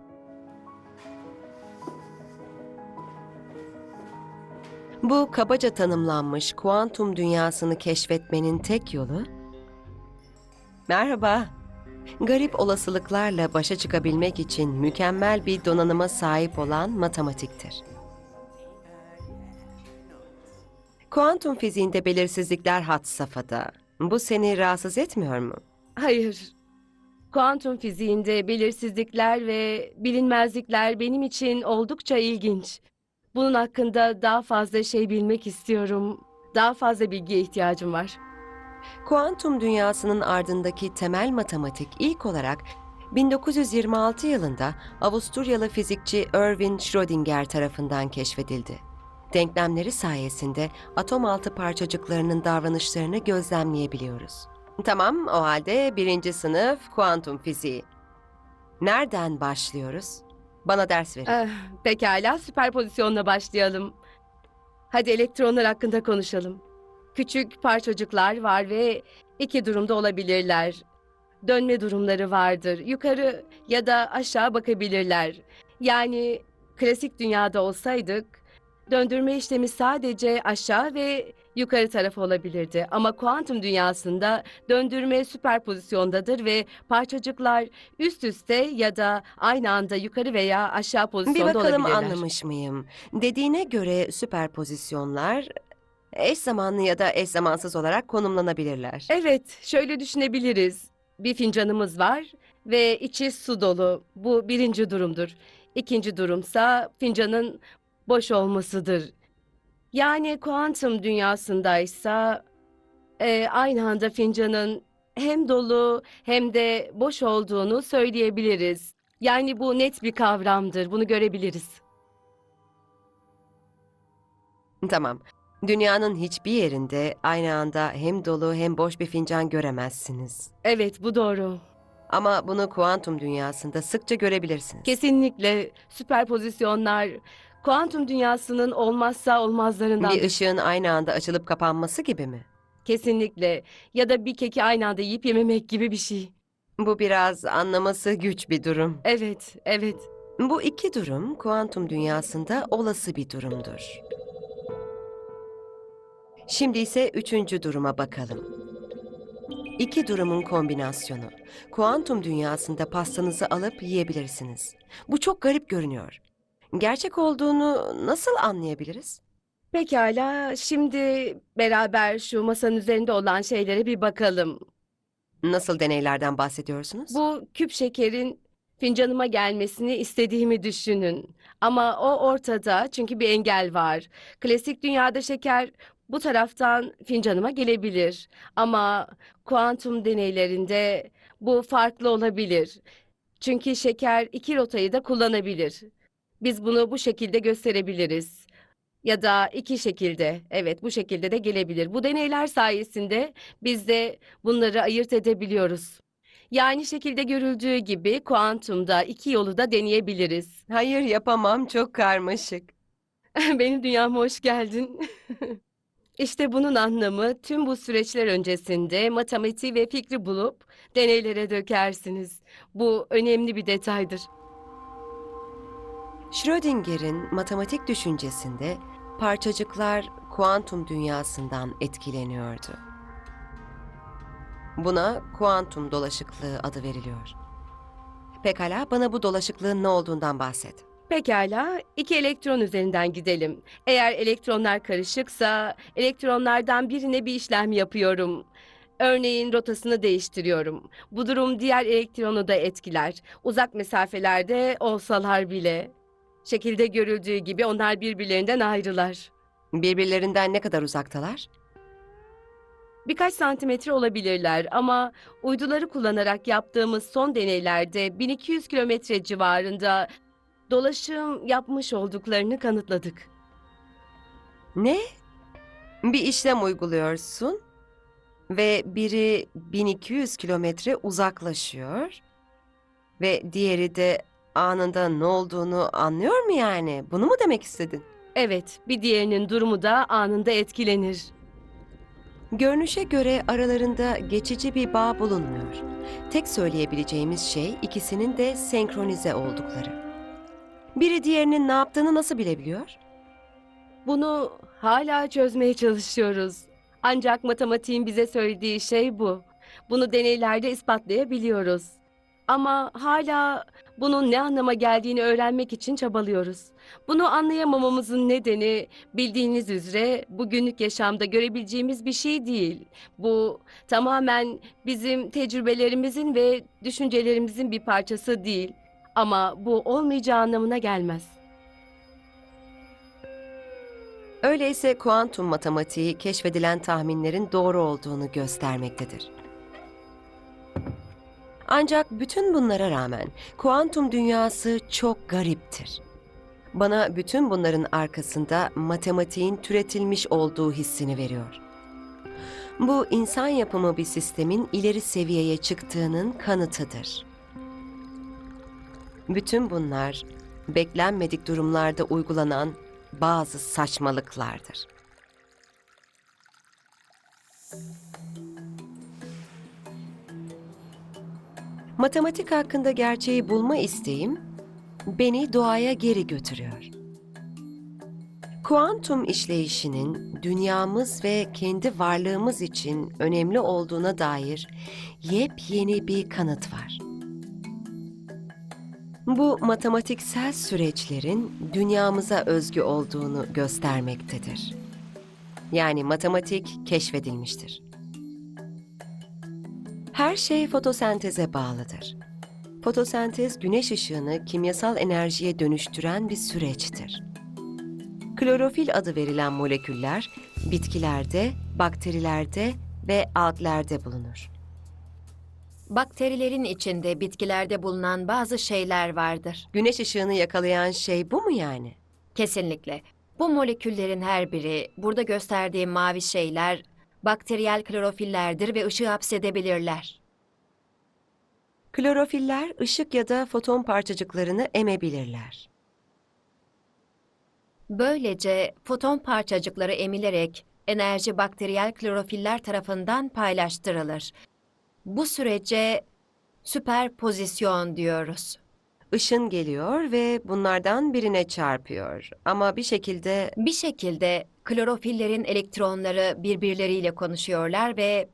Bu kabaca tanımlanmış kuantum dünyasını keşfetmenin tek yolu, merhaba, garip olasılıklarla başa çıkabilmek için mükemmel bir donanıma sahip olan matematiktir. Kuantum fiziğinde belirsizlikler had safhada. Bu seni rahatsız etmiyor mu? Hayır. Kuantum fiziğinde belirsizlikler ve bilinmezlikler benim için oldukça ilginç. Bunun hakkında daha fazla şey bilmek istiyorum. Daha fazla bilgiye ihtiyacım var. Kuantum dünyasının ardındaki temel matematik ilk olarak 1926 yılında Avusturyalı fizikçi Erwin Schrödinger tarafından keşfedildi. Denklemleri sayesinde atom altı parçacıklarının davranışlarını gözlemleyebiliyoruz. Tamam, o halde 1. sınıf kuantum fiziği. Nereden başlıyoruz? Bana ders verin. Pekala, süperpozisyonla başlayalım. Hadi elektronlar hakkında konuşalım. Küçük parçacıklar var ve iki durumda olabilirler. Dönme durumları vardır. Yukarı ya da aşağı bakabilirler. Yani klasik dünyada olsaydık, döndürme işlemi sadece aşağı ve yukarı tarafı olabilirdi. Ama kuantum dünyasında döndürme süperpozisyondadır ve parçacıklar üst üste ya da aynı anda yukarı veya aşağı Bir pozisyonda bakalım olabilirler. anlamış mıyım? Dediğine göre süperpozisyonlar eş zamanlı ya da eş zamansız olarak konumlanabilirler. Evet, şöyle düşünebiliriz. Bir fincanımız var ve içi su dolu. Bu birinci durumdur. İkinci durumsa fincanın boş olmasıdır. Yani kuantum dünyasındaysa aynı anda fincanın hem dolu hem de boş olduğunu söyleyebiliriz. Yani bu net bir kavramdır. Bunu görebiliriz. Tamam. Dünyanın hiçbir yerinde aynı anda hem dolu hem boş bir fincan göremezsiniz. Evet, bu doğru. Ama bunu kuantum dünyasında sıkça görebilirsiniz. Kesinlikle süperpozisyonlar kuantum dünyasının olmazsa olmazlarından. Bir ışığın aynı anda açılıp kapanması gibi mi? Kesinlikle. Ya da bir keki aynı anda yiyip yememek gibi bir şey. Bu biraz anlaması güç bir durum. Evet, evet. Bu iki durum kuantum dünyasında olası bir durumdur. Şimdi ise üçüncü duruma bakalım. İki durumun kombinasyonu. Kuantum dünyasında pastanızı alıp yiyebilirsiniz. Bu çok garip görünüyor. Gerçek olduğunu nasıl anlayabiliriz? Pekala, şimdi beraber şu masanın üzerinde olan şeylere bir bakalım. Nasıl deneylerden bahsediyorsunuz? Bu küp şekerin fincanıma gelmesini istediğimi düşünün. Ama o ortada çünkü bir engel var. Klasik dünyada şeker bu taraftan fincanıma gelebilir. Ama kuantum deneylerinde bu farklı olabilir. Çünkü şeker iki rotayı da kullanabilir. Biz bunu bu şekilde gösterebiliriz. Ya da iki şekilde, evet bu şekilde de gelebilir. Bu deneyler sayesinde biz de bunları ayırt edebiliyoruz. Yani şekilde görüldüğü gibi kuantumda iki yolu da deneyebiliriz. Hayır, yapamam, çok karmaşık. Benim dünyama hoş geldin. İşte bunun anlamı tüm bu süreçler öncesinde matematiği ve fikri bulup deneylere dökersiniz. Bu önemli bir detaydır. Schrödinger'in matematik düşüncesinde parçacıklar kuantum dünyasından etkileniyordu. Buna kuantum dolaşıklığı adı veriliyor. Pekala, bana bu dolaşıklığın ne olduğundan bahset. Pekala, iki elektron üzerinden gidelim. Eğer elektronlar karışıksa, elektronlardan birine bir işlem yapıyorum. Örneğin rotasını değiştiriyorum. Bu durum diğer elektronu da etkiler. Uzak mesafelerde olsalar bile. Şekilde görüldüğü gibi onlar birbirlerinden ayrılar. Birbirlerinden ne kadar uzaktalar? Birkaç santimetre olabilirler ama uyduları kullanarak yaptığımız son deneylerde 1200 kilometre civarında dolaşım yapmış olduklarını kanıtladık. Ne? Bir işlem uyguluyorsun ve biri 1200 kilometre uzaklaşıyor ve diğeri de anında ne olduğunu anlıyor mu yani? Bunu mu demek istedin? Evet, bir diğerinin durumu da anında etkilenir. Görünüşe göre aralarında geçici bir bağ bulunmuyor. Tek söyleyebileceğimiz şey ikisinin de senkronize oldukları. Biri diğerinin ne yaptığını nasıl bilebiliyor? Bunu hala çözmeye çalışıyoruz. Ancak matematiğin bize söylediği şey bu. Bunu deneylerde ispatlayabiliyoruz. Ama hala bunun ne anlama geldiğini öğrenmek için çabalıyoruz. Bunu anlayamamamızın nedeni bildiğiniz üzere bugünlük yaşamda görebileceğimiz bir şey değil. Bu tamamen bizim tecrübelerimizin ve düşüncelerimizin bir parçası değil. Ama bu olmayacağı anlamına gelmez. Öyleyse kuantum matematiği keşfedilen tahminlerin doğru olduğunu göstermektedir. Ancak bütün bunlara rağmen kuantum dünyası çok gariptir. Bana bütün bunların arkasında matematiğin türetilmiş olduğu hissini veriyor. Bu insan yapımı bir sistemin ileri seviyeye çıktığının kanıtıdır. Bütün bunlar beklenmedik durumlarda uygulanan bazı saçmalıklardır. Matematik hakkında gerçeği bulma isteğim beni doğaya geri götürüyor. Kuantum işleyişinin dünyamız ve kendi varlığımız için önemli olduğuna dair yepyeni bir kanıt var. Bu matematiksel süreçlerin dünyamıza özgü olduğunu göstermektedir. Yani matematik keşfedilmiştir. Her şey fotosenteze bağlıdır. Fotosentez güneş ışığını kimyasal enerjiye dönüştüren bir süreçtir. Klorofil adı verilen moleküller bitkilerde, bakterilerde ve alglerde bulunur. Bakterilerin içinde bitkilerde bulunan bazı şeyler vardır. Güneş ışığını yakalayan şey bu mu yani? Kesinlikle. Bu moleküllerin her biri, burada gösterdiğim mavi şeyler, bakteriyel klorofillerdir ve ışığı hapsedebilirler. Klorofiller ışık ya da foton parçacıklarını emebilirler. Böylece foton parçacıkları emilerek enerji bakteriyel klorofiller tarafından paylaştırılır. Bu sürece süperpozisyon diyoruz. Işın geliyor ve bunlardan birine çarpıyor. Ama Bir şekilde klorofillerin elektronları birbirleriyle konuşuyorlar ve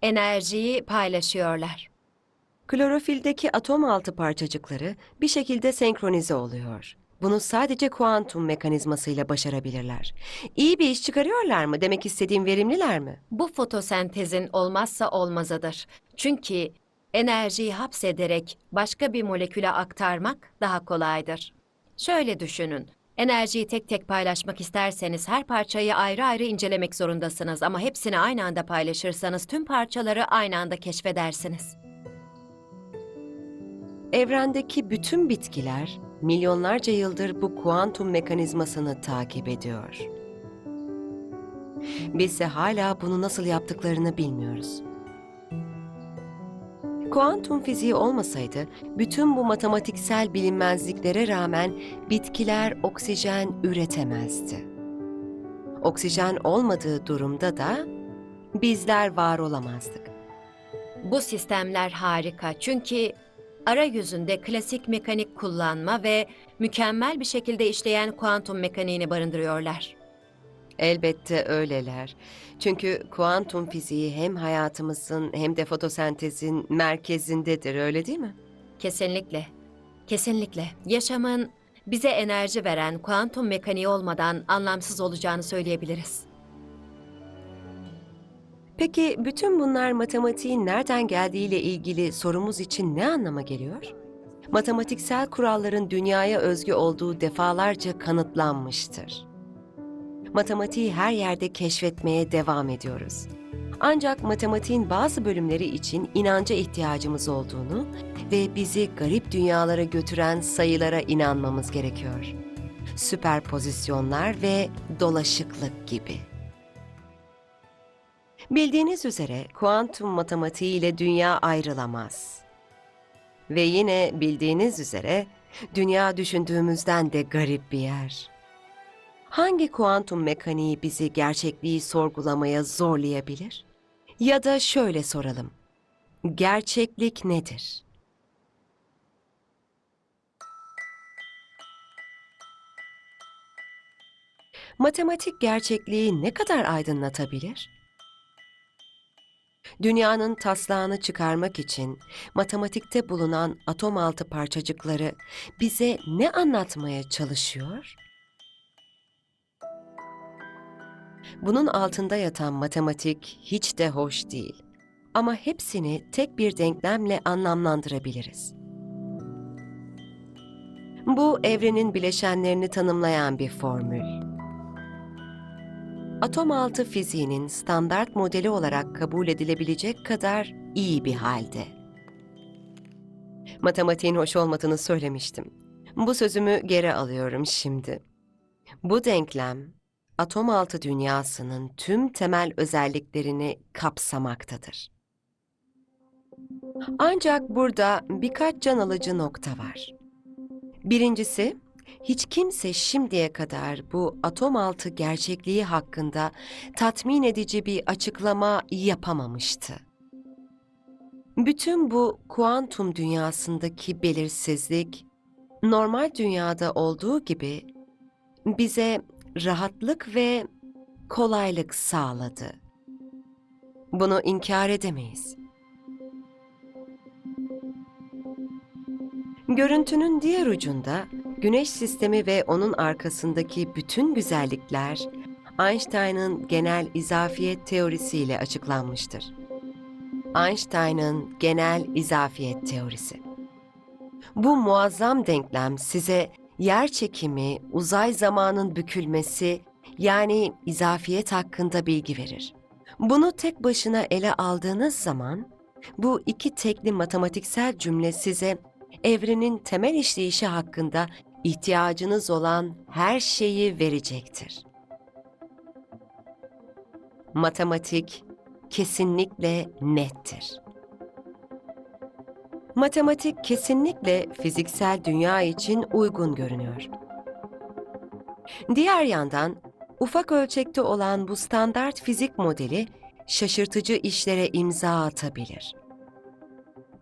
enerjiyi paylaşıyorlar. klorofildeki atom altı parçacıkları bir şekilde senkronize oluyor. Bunu sadece kuantum mekanizmasıyla başarabilirler. İyi bir iş çıkarıyorlar mı? Demek istediğim verimliler mi? Bu fotosentezin olmazsa olmazıdır. Çünkü enerjiyi hapsederek başka bir moleküle aktarmak daha kolaydır. Şöyle düşünün. Enerjiyi tek tek paylaşmak isterseniz her parçayı ayrı ayrı incelemek zorundasınız ama hepsini aynı anda paylaşırsanız tüm parçaları aynı anda keşfedersiniz. Evrendeki bütün bitkiler milyonlarca yıldır bu kuantum mekanizmasını takip ediyor. Bizse hala bunu nasıl yaptıklarını bilmiyoruz. Kuantum fiziği olmasaydı, bütün bu matematiksel bilinmezliklere rağmen bitkiler oksijen üretemezdi. Oksijen olmadığı durumda da bizler var olamazdık. Bu sistemler harika çünkü arayüzünde klasik mekanik kullanma ve mükemmel bir şekilde işleyen kuantum mekaniğini barındırıyorlar. Elbette öyleler. Çünkü kuantum fiziği hem hayatımızın hem de fotosentezin merkezindedir, öyle değil mi? Kesinlikle. Kesinlikle. Yaşamın bize enerji veren kuantum mekaniği olmadan anlamsız olacağını söyleyebiliriz. Peki bütün bunlar matematiğin nereden geldiğiyle ilgili sorumuz için ne anlama geliyor? Matematiksel kuralların dünyaya özgü olduğu defalarca kanıtlanmıştır. Matematiği her yerde keşfetmeye devam ediyoruz. Ancak matematiğin bazı bölümleri için inanca ihtiyacımız olduğunu ve bizi garip dünyalara götüren sayılara inanmamız gerekiyor. Süperpozisyonlar ve dolaşıklık gibi. Bildiğiniz üzere kuantum matematiği ile dünya ayrılamaz. Ve yine bildiğiniz üzere dünya düşündüğümüzden de garip bir yer. Hangi kuantum mekaniği bizi gerçekliği sorgulamaya zorlayabilir? Ya da şöyle soralım. Gerçeklik nedir? Matematik gerçekliği ne kadar aydınlatabilir? Dünyanın taslağını çıkarmak için matematikte bulunan atom altı parçacıkları bize ne anlatmaya çalışıyor? Bunun altında yatan matematik hiç de hoş değil. Ama hepsini tek bir denklemle anlamlandırabiliriz. Bu evrenin bileşenlerini tanımlayan bir formül. Atom altı fiziğinin standart modeli olarak kabul edilebilecek kadar iyi bir halde. Matematiğin hoş olmadığını söylemiştim. Bu sözümü geri alıyorum şimdi. Bu denklem, atom altı dünyasının tüm temel özelliklerini kapsamaktadır. Ancak burada birkaç can alıcı nokta var. Birincisi, hiç kimse şimdiye kadar bu atom altı gerçekliği hakkında tatmin edici bir açıklama yapamamıştı. Bütün bu kuantum dünyasındaki belirsizlik, normal dünyada olduğu gibi bize rahatlık ve kolaylık sağladı. Bunu inkar edemeyiz. Görüntünün diğer ucunda Güneş sistemi ve onun arkasındaki bütün güzellikler Einstein'ın genel izafiyet teorisiyle açıklanmıştır. Einstein'ın genel izafiyet teorisi. Bu muazzam denklem size yerçekimi, uzay zamanın bükülmesi yani izafiyet hakkında bilgi verir. Bunu tek başına ele aldığınız zaman bu iki tekli matematiksel cümle size evrenin temel işleyişi hakkında ihtiyacınız olan her şeyi verecektir. Matematik kesinlikle nettir. Matematik kesinlikle fiziksel dünya için uygun görünüyor. Diğer yandan ufak ölçekte olan bu standart fizik modeli şaşırtıcı işlere imza atabilir.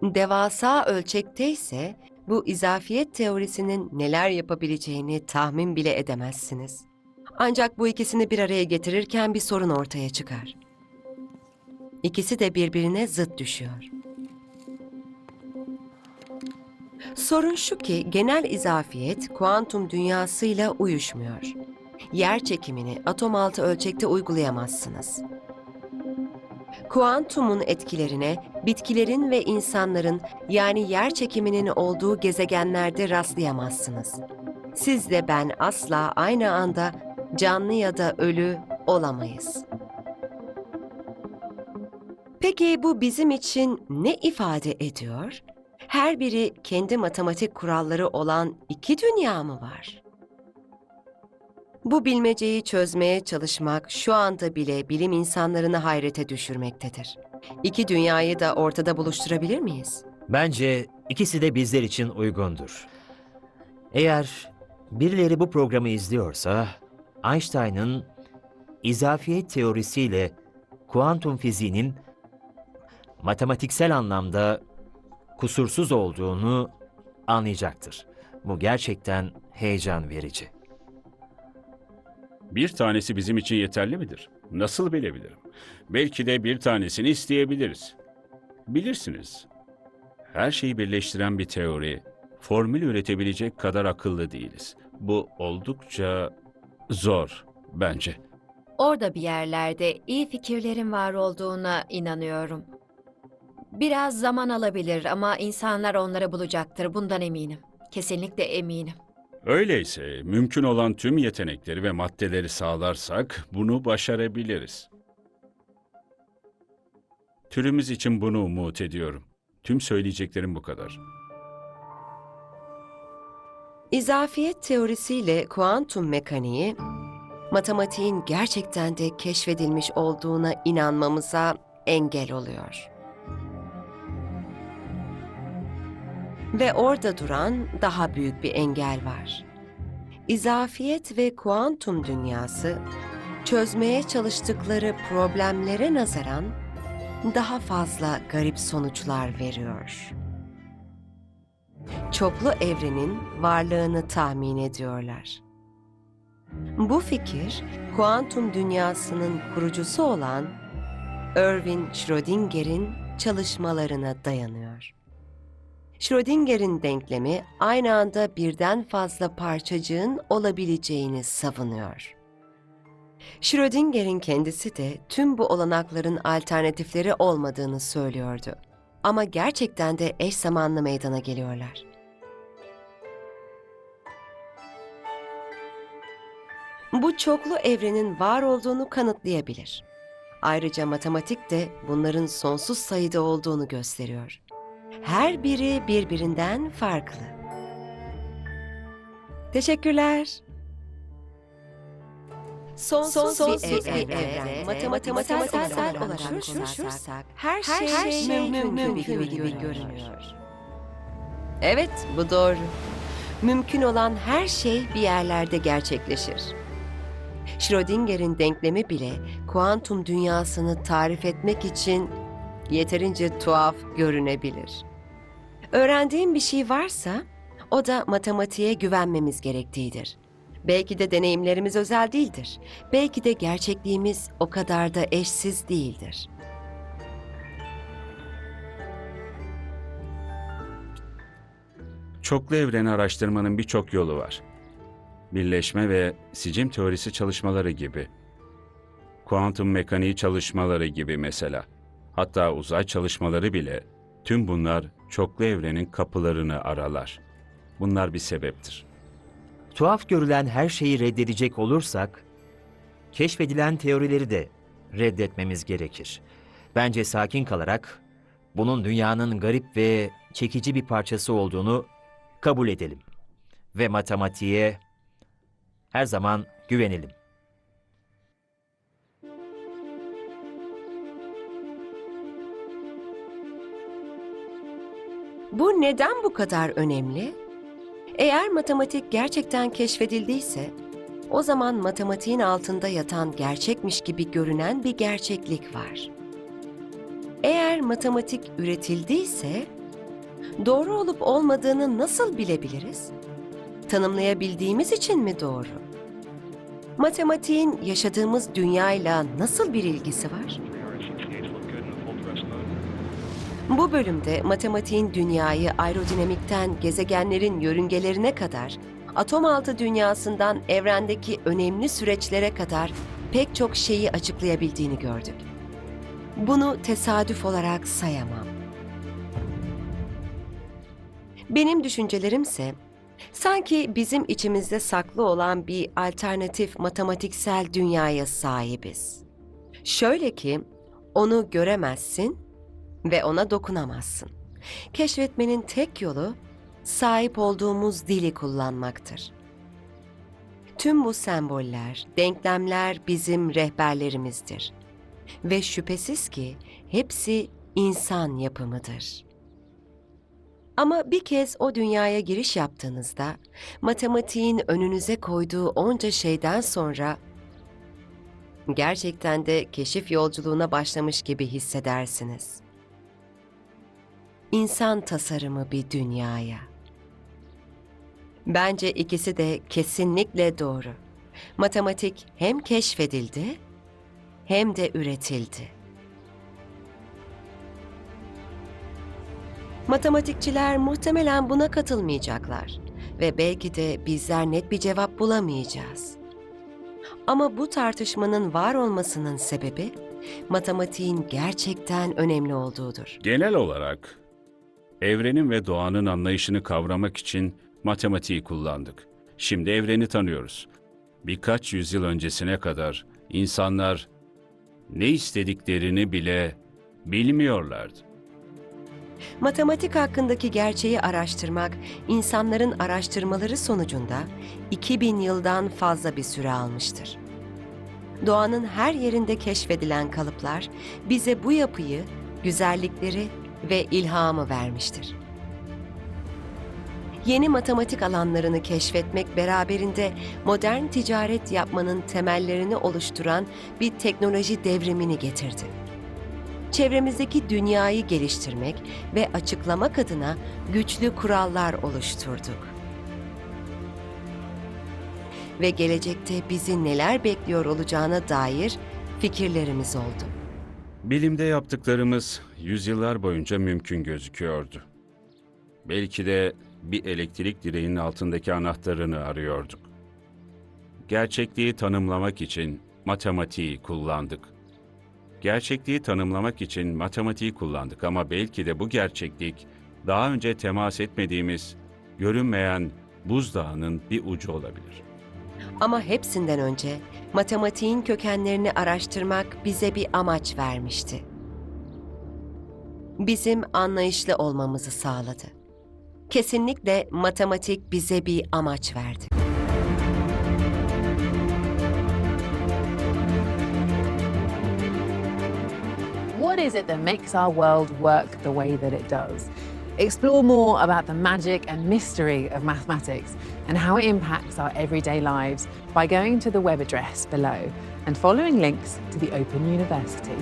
Devasa ölçekte ise Bu izafiyet teorisinin neler yapabileceğini tahmin bile edemezsiniz. Ancak bu ikisini bir araya getirirken bir sorun ortaya çıkar. İkisi de birbirine zıt düşüyor. Sorun şu ki genel izafiyet kuantum dünyasıyla uyuşmuyor. Yer çekimini atom altı ölçekte uygulayamazsınız. Kuantumun etkilerine bitkilerin ve insanların yani yer çekiminin olduğu gezegenlerde rastlayamazsınız. Siz de ben asla aynı anda canlı ya da ölü olamayız. Peki bu bizim için ne ifade ediyor? Her biri kendi matematik kuralları olan iki dünya mı var? Bu bilmeceyi çözmeye çalışmak şu anda bile bilim insanlarını hayrete düşürmektedir. İki dünyayı da ortada buluşturabilir miyiz? Bence ikisi de bizler için uygundur. Eğer birileri bu programı izliyorsa, Einstein'ın izafiyet teorisiyle kuantum fiziğinin matematiksel anlamda kusursuz olduğunu anlayacaktır. Bu gerçekten heyecan verici. Bir tanesi bizim için yeterli midir? Nasıl bilebilirim? Belki de bir tanesini isteyebiliriz. Bilirsiniz, her şeyi birleştiren bir teori, formül üretebilecek kadar akıllı değiliz. Bu oldukça zor bence. Orada bir yerlerde iyi fikirlerin var olduğuna inanıyorum. Biraz zaman alabilir ama insanlar onları bulacaktır. Bundan eminim. Kesinlikle eminim. Öyleyse mümkün olan tüm yetenekleri ve maddeleri sağlarsak bunu başarabiliriz. Türümüz için bunu umut ediyorum. Tüm söyleyeceklerim bu kadar. İzafiyet teorisiyle kuantum mekaniği, matematiğin gerçekten de keşfedilmiş olduğuna inanmamıza engel oluyor. Ve orada duran daha büyük bir engel var. İzafiyet ve kuantum dünyası, çözmeye çalıştıkları problemlere nazaran daha fazla garip sonuçlar veriyor. Çoklu evrenin varlığını tahmin ediyorlar. Bu fikir, kuantum dünyasının kurucusu olan Erwin Schrödinger'in çalışmalarına dayanıyor. Schrödinger'in denklemi aynı anda birden fazla parçacığın olabileceğini savunuyor. Schrödinger'in kendisi de tüm bu olanakların alternatifleri olmadığını söylüyordu. Ama gerçekten de eş zamanlı meydana geliyorlar. Bu çoklu evrenin var olduğunu kanıtlayabilir. Ayrıca matematik de bunların sonsuz sayıda olduğunu gösteriyor. Her biri birbirinden farklı. Teşekkürler. Sonsuz bir evren, matematiksel olarak konuşursak her şey mümkün gibi görünüyor. Evet, bu doğru. Mümkün olan her şey bir yerlerde gerçekleşir. Schrödinger'in denklemi bile kuantum dünyasını tarif etmek için yeterince tuhaf görünebilir. Öğrendiğim bir şey varsa o da matematiğe güvenmemiz gerektiğidir. Belki de deneyimlerimiz özel değildir. Belki de gerçekliğimiz o kadar da eşsiz değildir. Çoklu evreni araştırmanın birçok yolu var. Birleşme ve sicim teorisi çalışmaları gibi. Kuantum mekaniği çalışmaları gibi mesela. Hatta uzay çalışmaları bile. Tüm bunlar çoklu evrenin kapılarını aralar. Bunlar bir sebeptir. Tuhaf görülen her şeyi reddedecek olursak, keşfedilen teorileri de reddetmemiz gerekir. Bence sakin kalarak bunun dünyanın garip ve çekici bir parçası olduğunu kabul edelim. Ve matematiğe her zaman güvenelim. Bu neden bu kadar önemli? Eğer matematik gerçekten keşfedildiyse, o zaman matematiğin altında yatan gerçekmiş gibi görünen bir gerçeklik var. Eğer matematik üretildiyse, Doğru olup olmadığını nasıl bilebiliriz? Tanımlayabildiğimiz için mi doğru? Matematiğin yaşadığımız dünyayla nasıl bir ilgisi var? Bu bölümde matematiğin dünyayı aerodinamikten gezegenlerin yörüngelerine kadar, atom altı dünyasından evrendeki önemli süreçlere kadar pek çok şeyi açıklayabildiğini gördük. Bunu tesadüf olarak sayamam. Benim düşüncelerimse sanki bizim içimizde saklı olan bir alternatif matematiksel dünyaya sahibiz. Şöyle ki onu göremezsin ve ona dokunamazsın. Keşfetmenin tek yolu sahip olduğumuz dili kullanmaktır. Tüm bu semboller, denklemler bizim rehberlerimizdir. Ve şüphesiz ki hepsi insan yapımıdır. Ama bir kez o dünyaya giriş yaptığınızda, matematiğin önünüze koyduğu onca şeyden sonra gerçekten de keşif yolculuğuna başlamış gibi hissedersiniz. İnsan tasarımı bir dünyaya. Bence ikisi de kesinlikle doğru. Matematik hem keşfedildi hem de üretildi. Matematikçiler muhtemelen buna katılmayacaklar ve belki de bizler net bir cevap bulamayacağız. Ama bu tartışmanın var olmasının sebebi matematiğin gerçekten önemli olduğudur. Genel olarak evrenin ve doğanın anlayışını kavramak için matematiği kullandık. Şimdi evreni tanıyoruz. Birkaç yüzyıl öncesine kadar insanlar ne istediklerini bile bilmiyorlardı. Matematik hakkındaki gerçeği araştırmak, insanların araştırmaları sonucunda 2000 yıldan fazla bir süre almıştır. Doğanın her yerinde keşfedilen kalıplar bize bu yapıyı, güzellikleri ve ilhamı vermiştir. Yeni matematik alanlarını keşfetmek beraberinde modern ticaret yapmanın temellerini oluşturan bir teknoloji devrimini getirdi. Çevremizdeki dünyayı geliştirmek ve açıklamak adına güçlü kurallar oluşturduk. Ve gelecekte bizi neler bekliyor olacağına dair fikirlerimiz oldu. Bilimde yaptıklarımız yüzyıllar boyunca mümkün gözüküyordu. Belki de bir elektrik direğinin altındaki anahtarını arıyorduk. Gerçekliği tanımlamak için matematiği kullandık. Gerçekliği tanımlamak için matematiği kullandık ama belki de bu gerçeklik daha önce temas etmediğimiz, görünmeyen buzdağının bir ucu olabilir. Ama hepsinden önce matematiğin kökenlerini araştırmak bize bir amaç vermişti. Bizim anlayışlı olmamızı sağladı. Kesinlikle matematik bize bir amaç verdi. What is it that makes our world work the way that it does? Explore more about the magic and mystery of mathematics and how it impacts our everyday lives by going to the web address below and following links to the Open University.